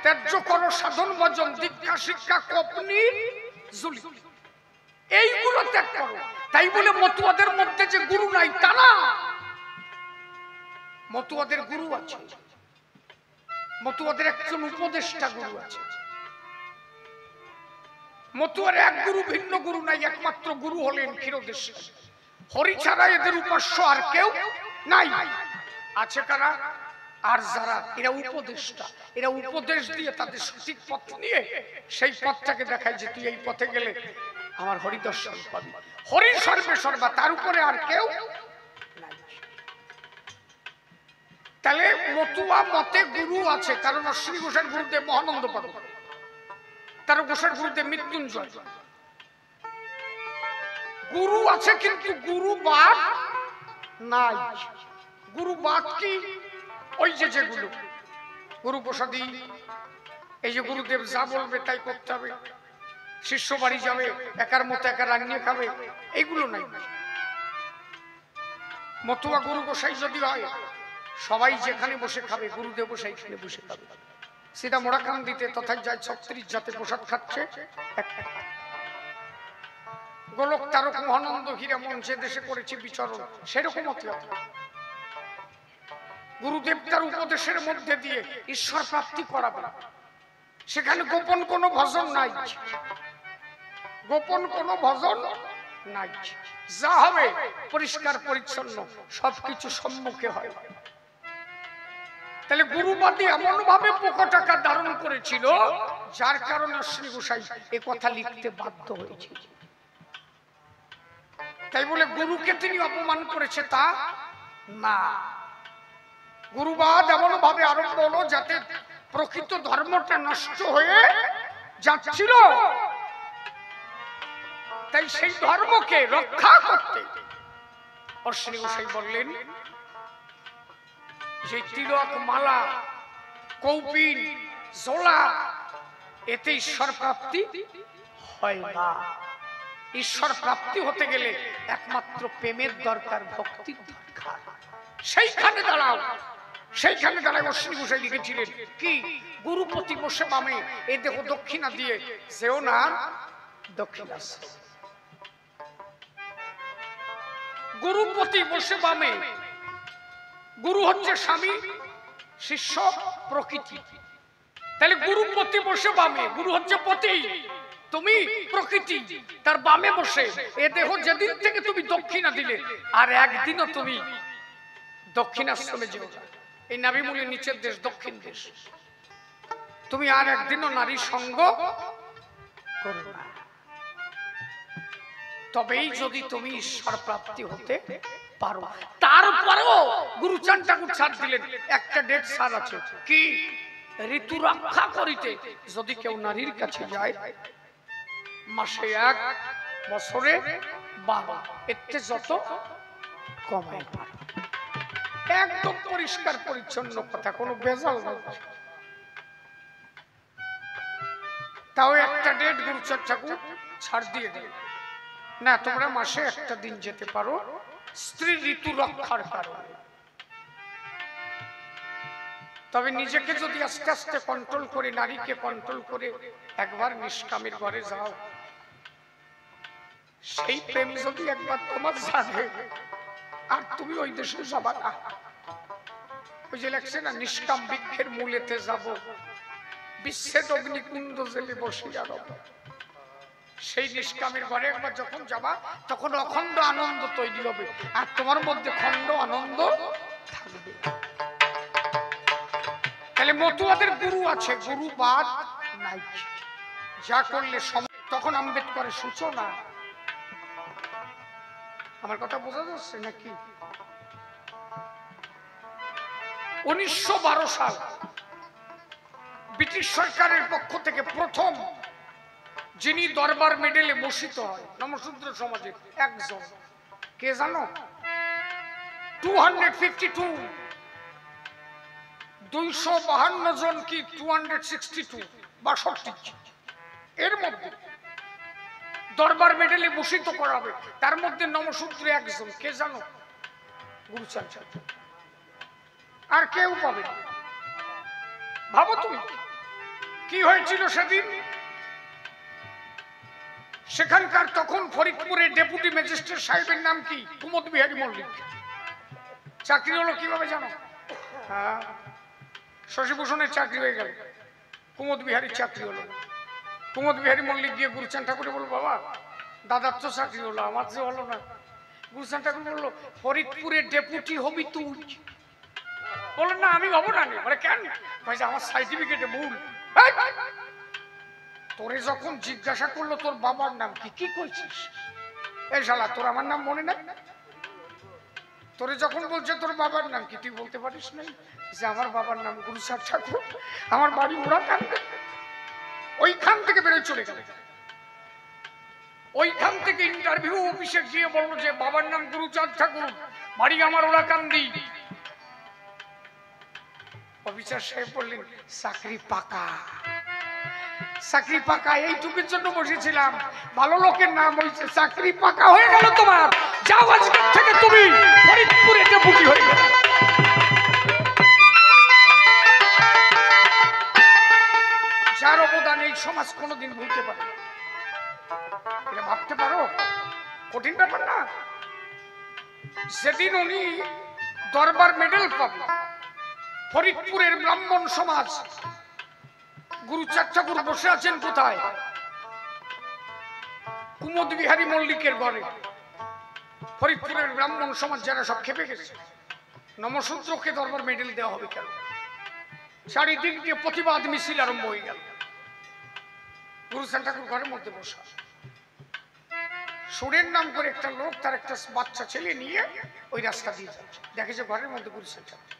Speaker 1: ত্যায্য করো সাধন ভজন দীক্ষা শিক্ষা কপনি জুলি, এইগুলো ত্যাগ করো। তাই বলে মতুয়াদের মধ্যে যে গুরু নাই তা না, মতুয়াদের গুরু আছে, মতুয়াদের একজন উপদেষ্টা গুরু আছে। মতুয়ার এক গুরু, ভিন্ন গুরু নাই, একমাত্র গুরু হলেন ক্ষীরোদেশী। হরি ছাড়া এদের উপাস্য আর কেউ নাই। আছে কারা? আর যারা এরা উপদেষ্টা, এরা উপদেশ দিয়ে তাদের সঠিক পথ নিয়ে সেই পথটাকে দেখায় যে তুই এই পথে গেলে আমার হরিদর্শন পাবি, হরি সর্বে সর্বা, তার উপরে আর কেউ নাই। তাহলে মতুয়া মতে গুরু আছে, কারণ অশ্বিনী ঘোষের গুরুদেব মহানন্দ পাগল, তার ঘোষের গুরুদেব মৃত্যুঞ্জয়। গুরু আছে কিন্তু গুরুবাদ নাই। গুরুবাদ কি? ওই যে যেগুলো গুরু প্রসাদী, এই যে গুরুদেব যা বলবে তাই করতে হবে, শিষ্য বাড়ি যাবে একার মতো একা রান্নিয়ে খাবে, এইগুলো নাই। মতুয়া গুরু গোসাই যদি হয়, সবাই যেখানে বসে খাবে গুরুদেব সেইখানে বসে খাবে। সেটা মোড়াকান দিতে তথা যায় 36 জাতে প্রসাদ খাচ্ছে, গোলক তারক মহানন্দ হীরা মঞ্চে দেশে করেছে বিচরণ, সেরকম হতে হবে। গুরুদেব তার উপদেশের মধ্যে দিয়ে ঈশ্বর প্রাপ্তি করাবে, সেখানে গোপন কোনো ভজন নাই, গোপন কোনো ভজন নাই। যা হবে পরিষ্কার পরিচ্ছন্ন, সবকিছু সম্মুখে হয়। তাহলে গুরুবাদী এমন ভাবে পোকটাকা ধারণ করেছিল, যার কারণে শ্রী গোসাই এ কথা লিখতে বাধ্য হয়েছিল। তাই বলে গুরুকে তিনি অপমান করেছে তা না। গুরুবাদ এমন ভাবে আরম্ভ হলো যাতে প্রকৃত ধর্মটা নষ্ট হয়ে যাচ্ছিল, তাই সেই ধর্মকে রক্ষা করতে অশ্বিনী গোসাই বললেন যে তিলক, মালা, কৌপিন, জোলা, এতে ঈশ্বর প্রাপ্তি হয় না। ঈশ্বর প্রাপ্তি হতে গেলে একমাত্র প্রেমের দরকার, ভক্তির দরকার। সেইখানে দাঁড়াও, সেইখানে দাঁড়ায় অশ্বিনী গোসাই লিখেছিলেন কি? গুরুপতি বসে বামে, এ দেহ দক্ষিণা দিয়ে যেও না দক্ষিণা। গুরুপতি বসে বামে, গুরু হচ্ছে স্বামী, শিষ্য প্রকৃতি। তাহলে গুরুপতি বসে বামে, গুরু হচ্ছে পতি, তুমি প্রকৃতি, তার বামে বসে এ দেহ যেদিন থেকে তুমি দক্ষিণা দিলে, আর একদিনও তুমি দক্ষিণাশ্রমে যেও না। এই নাভিমূলের নিচের দেশ দক্ষিণ দেশ, তুমি আর একদিনও নারী সঙ্গ করো না। তবেই যদি তুমি ঈশ্বর প্রাপ্তি হতে পারো। তারপরেও গুরুচাঁদ ঠাকুর ছাড় দিলেন, একটা ডেট সার আছে কি? ঋতু রক্ষা করিতে যদি কেউ নারীর কাছে যায়, মাসে 1, বছরে 12, এতে যত কমায় পারে। একদম পরিষ্কার পরিচ্ছন্ন কথা, কোনো ভেজাল নাই। তাও একটা ডেট গুরুচাঁদ ঠাকুর ছাড় দিয়ে দিল, না তোমরা মাসে একটা দিন যেতে পারো, স্ত্রী ঋতু রক্ষার কারণে। তবে নিজেকে যদি আস্তে আস্তে কন্ট্রোল করে, নারীকে কন্ট্রোল করে একবার নিষ্কামের ঘরে যাও, সেই প্রেম যদি একবার তোমার জাগে, আর তুমি ওই দেশে যাবা না। ওই যে লেখছে না, নিষ্কাম বৃক্ষের মূলেতে যাব, বিচ্ছেদ অগ্নিকুণ্ড জেলে বসিয়া রব। সেই নিষ্কামের ঘরে একবার যখন যাবা, তখন অখণ্ড আনন্দ তৈরি হবে, আর তোমার মধ্যে খণ্ড আনন্দ থাকবে। তাহলে মতুয়াদের গুরু আছে, গুরুবাদ নাই। যা করলে তখন আম্বেদকরের সূচনা। আমার কথা বোঝা যাচ্ছে নাকি? 1912 সাল ব্রিটিশ সরকারের পক্ষ থেকে প্রথম যিনি দরবার মেডেলে ভূষিত হয় নমশূদ্র সমাজের একজন, কে জানো? 252, 252 জন কি 262, 62, এর মধ্যে দরবার মেডেলে ভূষিত করা হবে। তার মধ্যে নমশূদ্র একজন, কে জানো? গুরুচাঁদ ঠাকুর। আর কেউ পাবে না। ভাবো তুমি কি হয়েছিল সেদিন। সেখানকার তখন ফরিদপুরের ডেপুটি ম্যাজিস্ট্রেট সাহেবের নাম কি? কুমুদ বিহারী মল্লিক। চাকরি হলো কিভাবে জানো? হ্যাঁ, শশীভূষণের চাকরি হয়ে গেল, কুমুদ বিহারীর চাকরি হলো। কুমুদ বিহারী মল্লিক গিয়ে গুরুচাঁদ ঠাকুরে বলল, বাবা দাদার তো চাকরি হলো, আমার যে হলো না। গুরুচাঁদ ঠাকুর বললো, ফরিদপুরের ডেপুটি হবি তুই। বললেন না আমি হবো না। বলে কেন? ভাই আমার সার্টিফিকেটে ভুল। তোরে যখন জিজ্ঞাসা করলো তোর বাবার নাম কি, কি কইছিস? এই শালা তোর আমার নাম মনে নাই? তোরে যখন বলছে তোর বাবার নাম কি, তুই বলতে পারিস নাই যে আমার বাবার নাম গুরুচাঁদ ঠাকুর, আমার বাড়ি ওরাকান। ওইখান থেকে বেরোয় চলে গেল। ওইখান থেকে ইন্টারভিউ অফিসে গিয়ে বললো যে বাবার নাম গুরুচাঁদ ঠাকুর, বাড়ি আমার ওরাকান্দি। অফিসার সাহেব বললেন চাকরি পাকা। চাকরি পাকা, এইটুকুর জন্য বসেছিলাম। ভালো লোকের নাম হয়েছে, চাকরি পাকা হয়ে গেল তোমার। যাও আজকে থেকে তুমি ফরিদপুরে ডেপুটি হয়ে গেল। যার অবদান এই সমাজ কোনোদিন ভুলতে পারে না। এটা ভাবতে পারো কঠিন ব্যাপার না? সেদিন উনি দরবার মেডেল পাবেন, ফরিদপুরের ব্রাহ্মণ সমাজ গুরুচাঁদ ঠাকুর বসে আছেন কোথায়? কুমুদ বিহারী মল্লিকের ঘরে। ফরিদপুরের ব্রাহ্মণ সমাজ যারা সব খেপে গেছে, নমশূদ্রকে দরবার মেডেল দেওয়া হবে কেন? চারিদিক দিয়ে প্রতিবাদ মিছিল আরম্ভ হয়ে গেল। গুরুচাঁদ ঠাকুর ঘরের মধ্যে বসা, সুরের নাম করে একটা লোক তার একটা বাচ্চা ছেলে নিয়ে ওই রাস্তা দিয়ে যাচ্ছে। দেখেছে ঘরের মধ্যে গুরুচাঁদ ঠাকুর।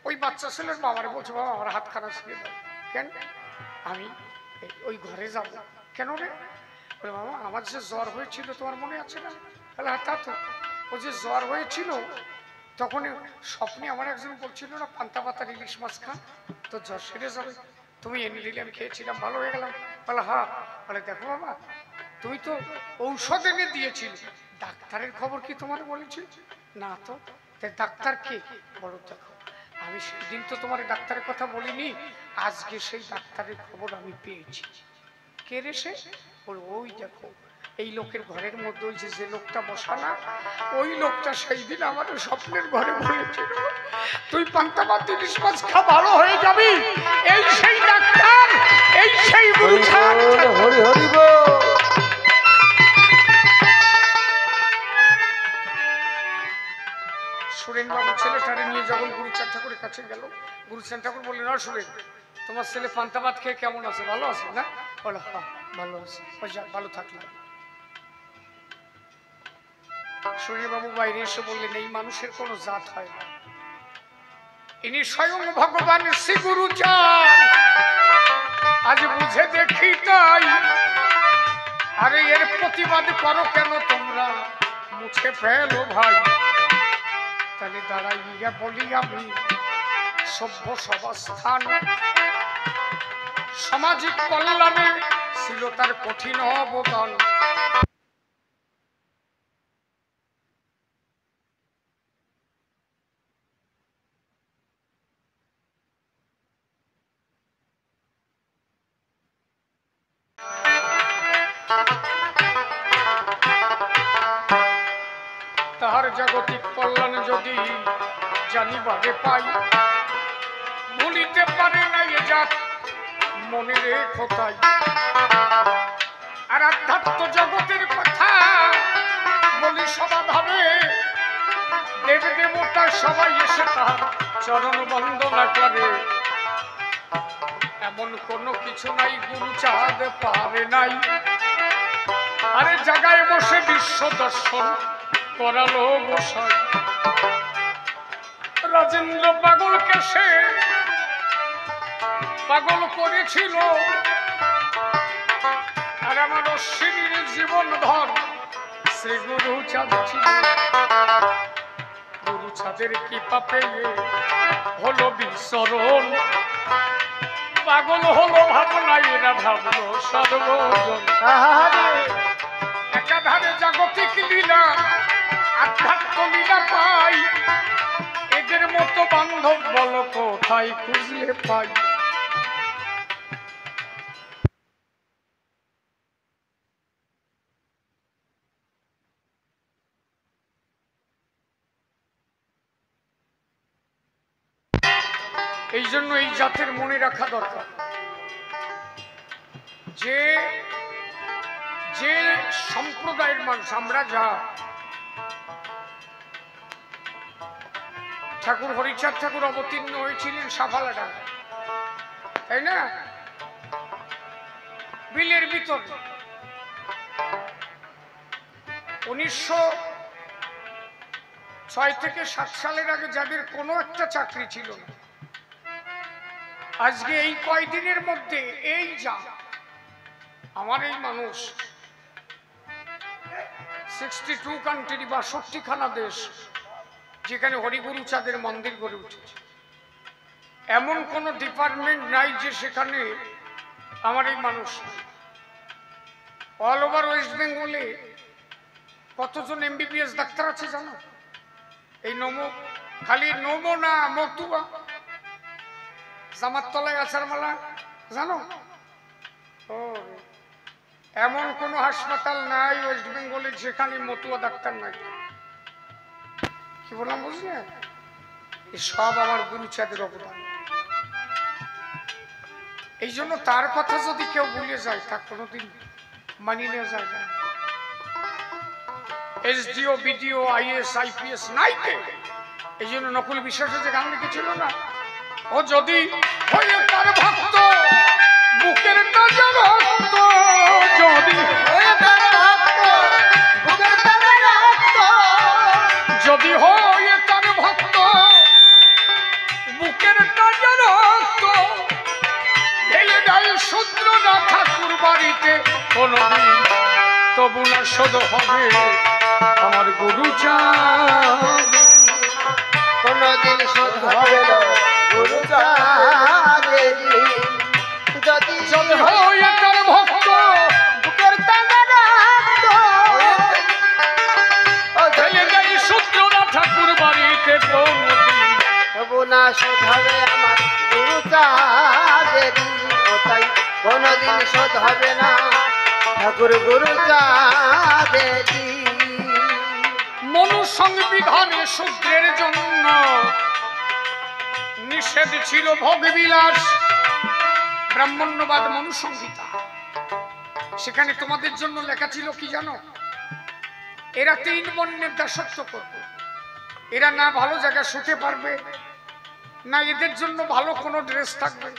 Speaker 1: ওই বাচ্চা ছেলের বাবারে বলছে, বাবা আমার হাত খারাপ ছিল। কেন? আমি ওই ঘরে যাব। কেন রে? বলে বাবা আমার যে জ্বর হয়েছিল তোমার মনে আছে না? তাহলে তা তো ও যে জ্বর হয়েছিল তখন স্বপ্নে আমার একজন বলছিল না পান্তা পাতার ইলিশ মাছ খা, তো জ্বর সেরে যাবে, তুমি এনে দিলে আমি খেয়েছিলাম, ভালো হয়ে গেলাম। বলে হ্যাঁ। বলে দেখো বাবা তুমি তো ঔষধ এনে দিয়েছিলে, ডাক্তারের খবর কি তোমার বলেছিল? না তো। ডাক্তার কে? বলো দেখো আমি সেদিন তো তোমার ডাক্তারের কথা বলিনি, আজকে সেই ডাক্তারের খবর আমি পেয়েছি। কে রে সে? বলো ওই দেখো এই লোকের ঘরের মধ্যে ওই যে লোকটা বসা না, ওই লোকটা সেই দিন আমাদের স্বপ্নের ঘরে বলেছিল তুই পান্তা ভাত ইলিশ মাছ খা ভালো হয়ে যাবি। এই সেই ডাক্তার, এই সেই গুরুচাঁদ। হরি হরি বল। সুরেন বাবু ছেলেটারে নিয়ে যখন গুরুচাঁদ ঠাকুরের কাছে গেল, গুরুচাঁদ ঠাকুর বললেন না সুরেন তোমার ছেলে পান্তা ভাত খেয়ে কেমন আছে, ভালো আছে না? বলো হ্যাঁ ভালো আছে। ভালো থাকলাম। সুরেন বাবু বাইরে এসে বললেন এই মানুষের কোনো জাত হয় না, ইনি স্বয়ং ভগবান শ্রী গুরুচাঁদ। আজ বুঝে দেখি তাই। আরে এর প্রতিবাদ করো কেন তোমরা, মুছে ফেলো ভাই। তাহলে দাঁড়াইয়া বলি আমি সভ্য সবাস্থান সামাজিক কল্যাণে ছিল তার কঠিন অবদান। তাহার জাগতিক কল্যাণ যদি জানিবারে পাই, ভুলিতে পারে না এ জাত মনে রেখো তাই। আর আধ্যাত্ম জগতের কথা বলি সবা ভাবে, দেব দেবতা সবাই এসে তার চরণ বন্দনা করে। এমন কোনো কিছু নাই গুরুচাঁদ পারে নাই। আরে জায়গায় বসে বিশ্ব দর্শন করালো গোসাই। রাজেন্দ্র পাগলকে সে পাগল করেছিল, আর আমার অশ্বিনীর জীবন ধর সে গুরুচাঁদ ছিল। গুরুচাঁদের কি পাপে হলো বিচরণ, পাগল হলো ভাবনায় এরা ভাবলো সর্বজন। একাধারে জাগতিক লীলা আধ্যাত্ম লীলা পাই, এদের মতো বান্ধব বল কোথায় খুঁজলে পাই। এই জন্য এই জাতের মনে রাখা দরকার যে যে সম্প্রদায়ের মানুষ আমরা, যা ঠাকুর হরিচাঁদ ঠাকুর অবতীর্ণ হয়েছিলেন সাফালাডাঙ্গায়, তাই না? বিলের ভিতর 1906 থেকে 7 সালের আগে যাদের কোনো একটা চাকরি ছিল না, আজকে এই কয়দিনের মধ্যে এই যা আমার এই মানুষ 62 কান্ট্রি, 62খানা দেশ, যেখানে হরিগুরু চাঁদের মন্দির গড়ে উঠেছে, এমন কোন ডিপার্টমেন্ট নাই যে সেখানে আমার এই মানুষ। অল ওভার ওয়েস্ট বেঙ্গলে কতজন এমবিবিএস ডাক্তার আছে জানো? এই নমো, খালি নমো না, মতুয়া, জামাততলায় আছার মালা, জানো? ও, এমন কোন হাসপাতাল নাই ওয়েস্ট বেঙ্গলে যেখানে মতুয়া ডাক্তার নাই। কি বললাম বুঝলেন? সব আমার গুরুচাঁদের অবদান। এই জন্য তার কথা যদি কেউ ভুলে যায় তা কোনোদিন মানি নেওয়া যায় না। এসডিও, বিডিও, আইএস, আইপিএস নাই কে? এই জন্য নকুল বিশ্বাসের যে গান লিখেছিল না, ও যদি হয়ে তার ভক্ত বুকের তাজা রক্ত, যদি হয়ে তার ভক্ত বুকের তাজা রক্ত, যদি হয়ে তার ভক্ত বুকের তাজা রক্ত, ঢেলে দেয় শূদ্র না ঠাকুর বাড়িতে কোনদিন, তবু না শোধ হবে আমার গুরুচাঁদ,
Speaker 2: কোনদিন শোধ হবে না গুরুচাঁদের, যদি
Speaker 1: যদি হয় তার ভক্ত
Speaker 2: বুকের তাজা রক্ত,
Speaker 1: ঢেলে দেয় শূদ্র না ঠাকুর বাড়িতে কোনদিন,
Speaker 2: তবু না শোধ হবে আমার গুরুচাঁদের, তাই কোনদিন শোধ হবে না ঠাকুর গুরুচাঁদের।
Speaker 1: মনু সংবিধানে শূদ্রের জন্য নিষেধ ছিল ভোগবিলাস, ব্রাহ্মণ্যবাদ মনুসংহিতা। সেখানে তোমাদের জন্য লেখা ছিল কি জানো? এরা 3 বর্ণের দাসত্ব করবে, এরা না ভালো জায়গায় শুতে পারবে না, এদের জন্য ভালো কোনো ড্রেস থাকবে।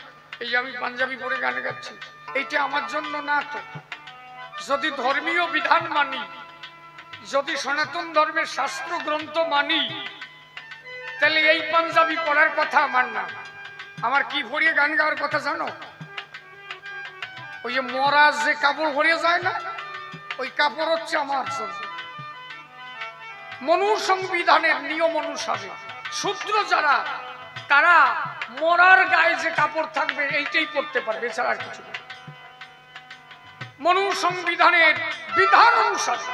Speaker 1: এই যে আমি পাঞ্জাবি পরে গান গাচ্ছি, এইটা আমার জন্য না। তো যদি ধর্মীয় বিধান মানি, যদি সনাতন ধর্মের শাস্ত্র গ্রন্থ মানি, তাহলে এই পাঞ্জাবি পরার কথা আমার না। আমার কি পরিয়ে গান গাওয়ার কথা জানো? ওই যে মহারাজ যে কাপড় পরিয়ে যায় না, ওই কাপড় হচ্ছে আমার জন্য। মনু সংবিধানের নিয়ম অনুসারে শূদ্র যারা, তারা মরার গায়ে যে কাপড় থাকবে এইটাই পরতে পারবে, এছাড়া আর কিছু না। মনু সংবিধানের বিধান অনুসারে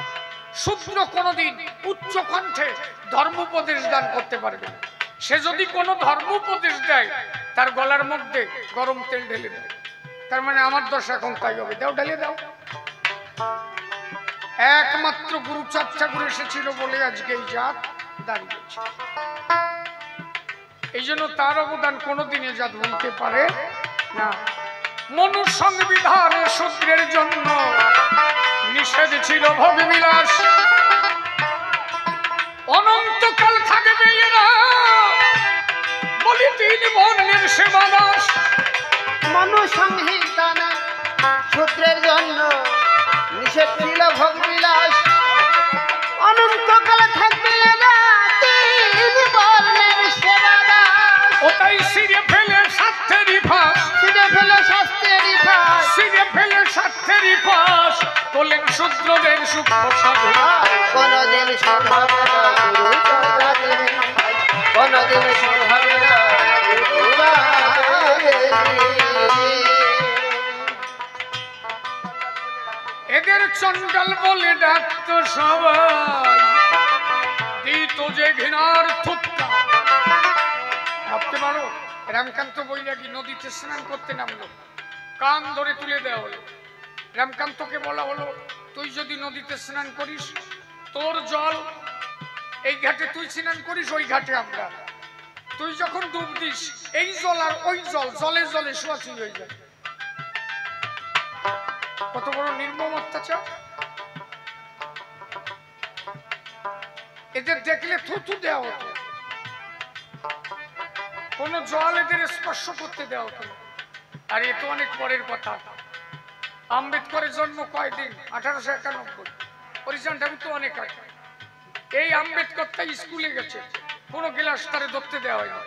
Speaker 1: শূদ্র কোনদিন উচ্চ কণ্ঠে ধর্মোপদেশ দান করতে পারবে না। সে যদি কোনো ধর্মোপদেশ দেয়, তার গলার মধ্যে গরম তেল ঢেলে দেয়, তার মানে আমার দশা এখন তাই হবে। দাও, ঢেলে দাও। একমাত্র গুরুচাঁদ ঠাকুর এসেছিল বলে আজকে এই জাত দাঁড়িয়েছে। এই জন্য তার অবদান কোনোদিনে জাত ভুলতে পারে না। মনু সংবিধানে শূদ্রের জন্য নিষেধ ছিল ভোগবিলাস, অনন্তকাল থাকবে এরা বলি 3 বর্ণের সেবাদাস।
Speaker 2: মনু সংহিতানে শূদ্রের জন্য নিষেধ ছিল ভোগবিলাস, অনন্তকাল থাকবে এরা 3 বর্ণের সেবাদাস।
Speaker 1: ওটাই সিরে ফেলে স্বার্থেরই ফাঁস,
Speaker 2: সিরে ফেলে শাস্ত্রেরই ফাঁস,
Speaker 1: সিরে ফেলে স্বার্থেরই ফাঁস, তোলেন শূদ্রদের সূক্ষ্ম সাধু।
Speaker 2: কোনদিন শোধ হবে না গুরুচাঁদের, কোনদিন শোধ হবে না গুরুচাঁদের।
Speaker 1: এদের চণ্ডাল বলে ডাকতো সবাই, দিত যে ঘৃণার থুত্তা। ভাবতে পারো, রামকান্ত বৈরাগী নদীতে স্নান করতে নামলো, কান ধরে তুলে দেওয়া হলো। রামকান্তকে বলা হলো, তুই যদি নদীতে স্নান করিস, তোর জল এই ঘাটে তুই স্নান করিস, ওই ঘাটে আমরা। তুই যখন ডুব দিস, এই জল আর ওই জল জলে জলে ছোঁয়াছুঁই হয়ে যায়। কত বড় নির্মম অত্যাচার! এদের দেখলে থুতু দেওয়া হতো। কোন জল এদের স্পর্শ করতে দেওয়া হতো না। আর এ তো অনেক পরের কথা। আম্বেদকরের জন্ম কয়দিন? 1891। হরিচাঁদ ঠাকুর তো অনেক আগে। এই আম্বেদকর তাই স্কুলে গেছে, কোন গ্লাস তারে ধরতে দেওয়া হয়নি।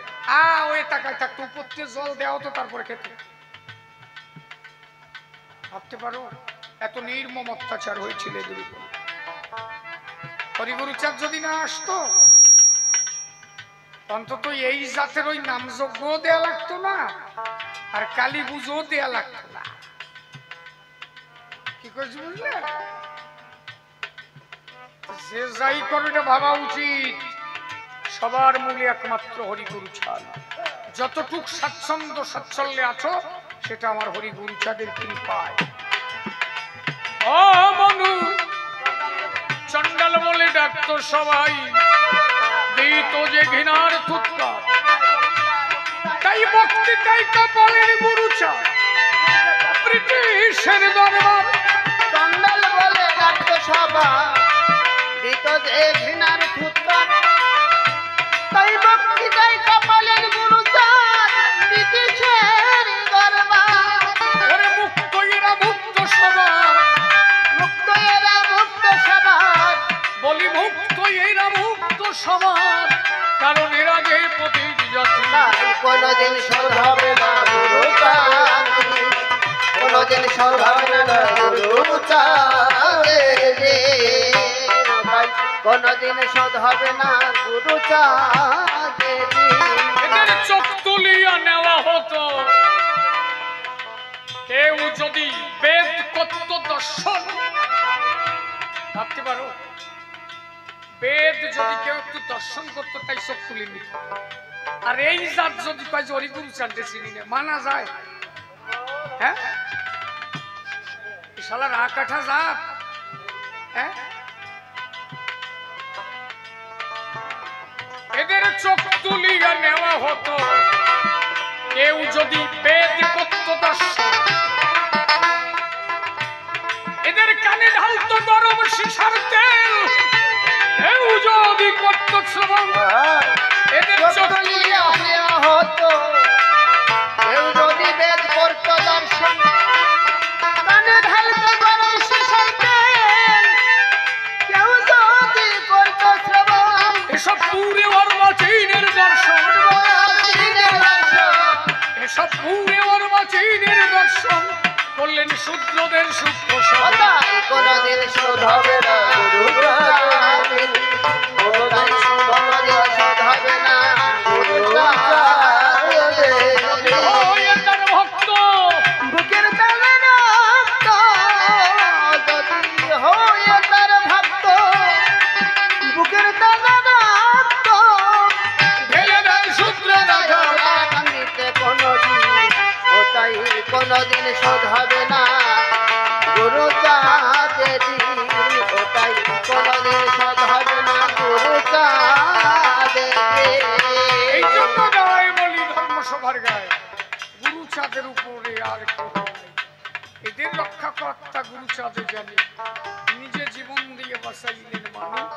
Speaker 1: ওই তাকায় থাকতো, উপর থেকে জল দেওয়া হতো, তারপরে খেতে। ভাবতে পারো এত নির্মম অত্যাচার হয়েছিল এদের উপর। হরিগুরুচাঁদ যদি না আসতো, অন্তত এই জাতের ওই নামযজ্ঞ দেয়া লাগতো না, আর কালী পুজো দেয়া লাগতো না। কি করছি বুঝলে? যে যাই করে এটা ভাবা উচিত, সবার মূলে একমাত্র হরিগুরুচাঁদ। যতটুক স্বাচ্ছন্দ্য সচ্ছল্যে আছো, সেটা আমার হরিগুরুচাঁদের কৃপায়। ও বন্ধু, চন্ডাল বলে ডাকতো সবাই, দিত যে ঘৃণার থুৎকার, তাই ভক্তি তাই কপালের গুরুচাঁদ, ব্রিটিশের দরবার।
Speaker 2: চন্ডাল বলে ডাকতো সবাই, দিত যে ঘৃণার থুৎকার, তাই ভক্তি তাই কপালের গুরুচাঁদ, ব্রিটিশের দরবার।
Speaker 1: ওরে মুক্ত এরা মুক্ত সবার,
Speaker 2: মুক্ত এরা মুক্ত সবার,
Speaker 1: বলি মুক্ত এরা মুক্ত সবার, কারণ এরা যে পতিত জাতি।
Speaker 2: তাই কোনদিন শোধ হবে না গুরুচাঁদ, কোনদিন শোধ হবে না গুরুচাঁদ, ভাই কোনদিন শোধ হবে না গুরুচাঁদ।
Speaker 1: এদের চোখ তুলিয়া নেওয়া হতো, কেউ যদি বেদ করত দর্শন, ভাবতে পারো বেদ যদি কেউ একটু দর্শন করতো, তাই চোখ তুলে নিত। আর এই জাত যদি কয় যে হরিগুরুচাঁদকে চিনি না, মানা যায়? হ্যাঁ, শালা রাকাঠা জাত। হ্যাঁ, এদের চোখ তুলিয়া নেওয়া হতো, কেউ যদি বেদ করত দর্শন, এদের কানে ঢালতো গরম সীসার তেল, কেউ যদি করত শ্রবণ, এদের চোখ তুলিয়া
Speaker 2: নেওয়া হতো, কেউ যদি বেদ করত দর্শন, কানে ঢালতো গরম সীসার তেল, কেউ যদি করত শ্রবণ।
Speaker 1: এসব পুরে অর্বাচীনের দর্শন, এসব পুরে অর্বাচীনের দর্শন করলেন শূদ্রদের সূক্ষ্ম সাধন।
Speaker 2: তাই কোনদিন শোধ হবে না গুরুচাঁদ, কোনদিন শোধ হবে না গুরুচাঁদ।
Speaker 1: ওই তার ভক্ত
Speaker 2: বুকের তালে রক্ত, যদি হয়ে তার ভক্ত, বুকের তালে রক্ত
Speaker 1: ঢেলে দেয় শূদ্র দাদা।
Speaker 2: আগামীতে কোনদিন, ও তাই কোনদিন শোধ হবে না গুরুচাঁদ, ও তাই কোনদিন শোধ হবে না গুরুচাঁদ।
Speaker 1: এই জন্য গায়ে বলি ধর্মসভার গায়ে, গুরুচাঁদের উপরে আর কেউ নাই। এদের রক্ষাকর্তা গুরুচাঁদে জানে, নিজে জীবন দিয়ে বাঁচাইলেন মানুষ,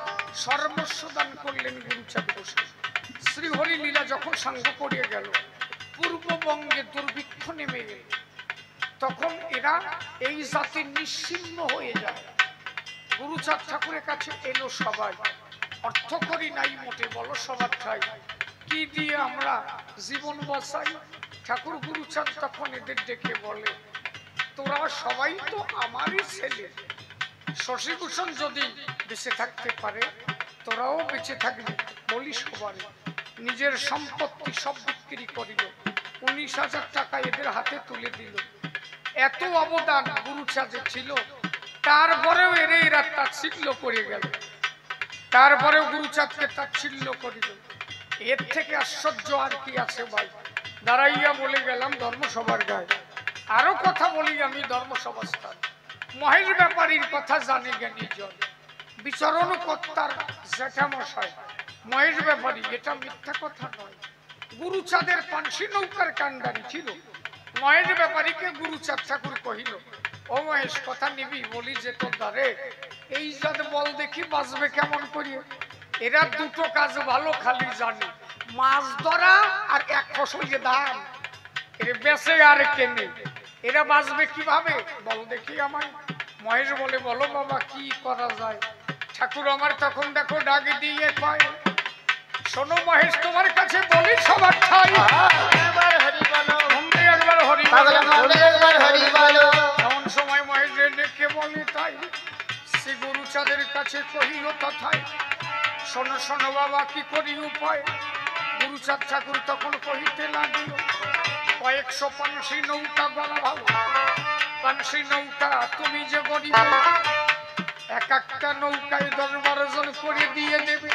Speaker 1: সর্বস্ব দান করলেন গুরুচাঁদ বসে। শ্রীহরি লীলা যখন সাঙ্গ করিয়ে গেল, পূর্ববঙ্গে দুর্ভিক্ষ নেমে গেল, তখন এরা এই জাতি নিশ্চিহ্ন হয়ে যায়। গুরুচাঁদ ঠাকুরের কাছে এলো সবাই, অর্থ করি নাই মোটে, বলো সবার ঠাই, কি দিয়ে আমরা জীবন বাঁচাই? ঠাকুর গুরুচাঁদ তখন এদের ডেকে বলে, তোরা সবাই তো আমারই ছেলে, শশীভূষণ যদি বেঁচে থাকতে পারে, তোরাও বেঁচে থাকবি, বলি সবাই। নিজের সম্পত্তি সব বিক্রি করিল, 19,000 টাকা এদের হাতে তুলে দিল। এত অবদান গুরুচাঁদের ছিল, তারপরেও এরা তাচ্ছিল্য করে গেল, তারপরেও গুরুচাঁদকে তাচ্ছিল্য করিল। এর থেকে আশ্চর্য আর কি আছে ভাই? দাঁড়াইয়া বলে গেলাম ধর্মসভার গায়ে। আরো কথা বলি আমি ধর্মসভা স্থান। মহেশ ব্যাপারীর কথা জানে জ্ঞানী জন, বিচরণ কর্তার জ্যাঠামশাই মহেশ ব্যাপারী, এটা মিথ্যা কথা নয়। গুরুচাঁদের পানসি নৌকার কান্ডারি ছিল। মহেশ ব্যাপারীকে গুরুচাঁদ ঠাকুর কহিল, ও মহেশ কথা নিবি? বলি যে তোর দ্বারে এই জাত বল দেখি বাঁচবে কেমন করিয়ে। এরা দুটো কাজ ভালো খালি জানে, মাছ ধরা আর এক ফসল যে ধান এর বেচে আর কেনে, এরা বাঁচবে কিভাবে বল দেখি আমায়। মহেশ বলে, বলো বাবা কি করা যায়। ঠাকুর আমার তখন দেখো ডাক দিয়ে পায়, শোনো মহেশ তোমার কাছে বলি সবার ঠাই,
Speaker 2: একবার হরি বলো,
Speaker 1: মন্দিরে একবার হরি
Speaker 2: পাগলা মনে একবার হরি বলো।
Speaker 1: এমন সময় মহেশ ডেকে বলে তাই, শ্রী গুরুচাঁদের কাছে কহিল তথায়, শোনো শোনো বাবা কি করি উপায়। গুরুচাঁদ ঠাকুর তখন কহিতে লাগিল, কয়েকশো পানসি নৌকা গলা ভালো, পানসি নৌকা তুমি যে গরিব, এক একটা নৌকায় 10-12 জন করে দিয়ে দেবে,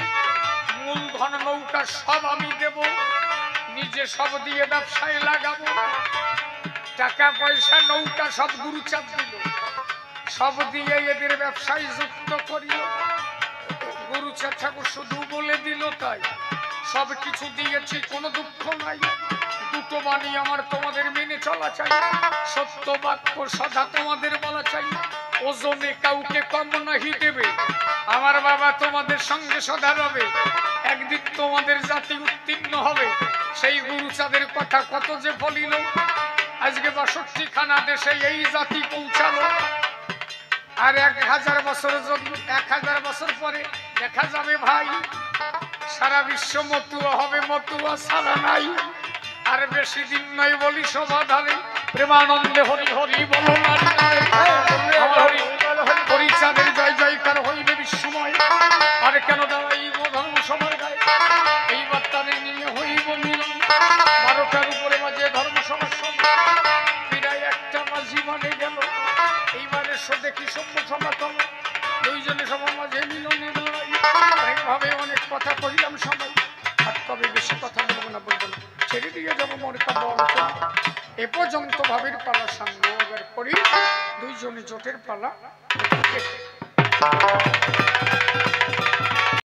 Speaker 1: মূলধন নৌকা সব আমি দেব, নিজে সব দিয়ে ব্যবসায় লাগাবো। টাকা পয়সা নৌকা সব গুরুচাঁদ দিল, সব দিয়ে এদের ব্যবসায় যুক্ত করিল। গুরুচাঁদ ঠাকুর শুধু বলে দিল তাই, সব কিছু দিয়েছি কোনো দুঃখ নাই, দুটো বাণী আমার তোমাদের মেনে চলা চাই, সত্য বাক্য সদা তোমাদের বলা চাই, ওজনে কাউকে কম নাহি দেবে, আমার বাবা তোমাদের সঙ্গে সদা রবে, একদিন তোমাদের জাতি উত্তীর্ণ হবে। সেই গুরুচাঁদের কথা কত যে বলিল, আজকে 62 খানা দেশে এই জাতি পৌঁছালো। আর 1000 বছর যদি 1000 বছর পরে দেখা যাবে ভাই, সারা বিশ্ব মতুয়া হবে, মতুয়া সারা নাই। আর বেশি দিন নয় বলি সমাধানে, প্রেমানন্দে হরি হরি বলো নারী নারী। হরি হরিচাঁদের জয় জয়কার হইবে বিশ্বময়, আর কেন দাঁড়াইব ধর্ম সভার গায়ে, এইবার তাদের নিয়ে হইব মিলন, 12টার উপরে বাজে ধর্ম সভার সময়, প্রায় একটা মাঝি মানে গেল, এইবারে দেখি সভ্য সমাতল, দুইজনে সবার মাঝে মিলনে দাঁড়াই, এইভাবে অনেক কথা কহিলাম সবাই, আর তবে বেশি কথা বলবো না ছেড়ে দিয়ে যাবো মনে কাব্য আলোচনা। এ পর্যন্ত ভাবের পালা সাঙ্গ করি, দুইজনে জোটের পালা।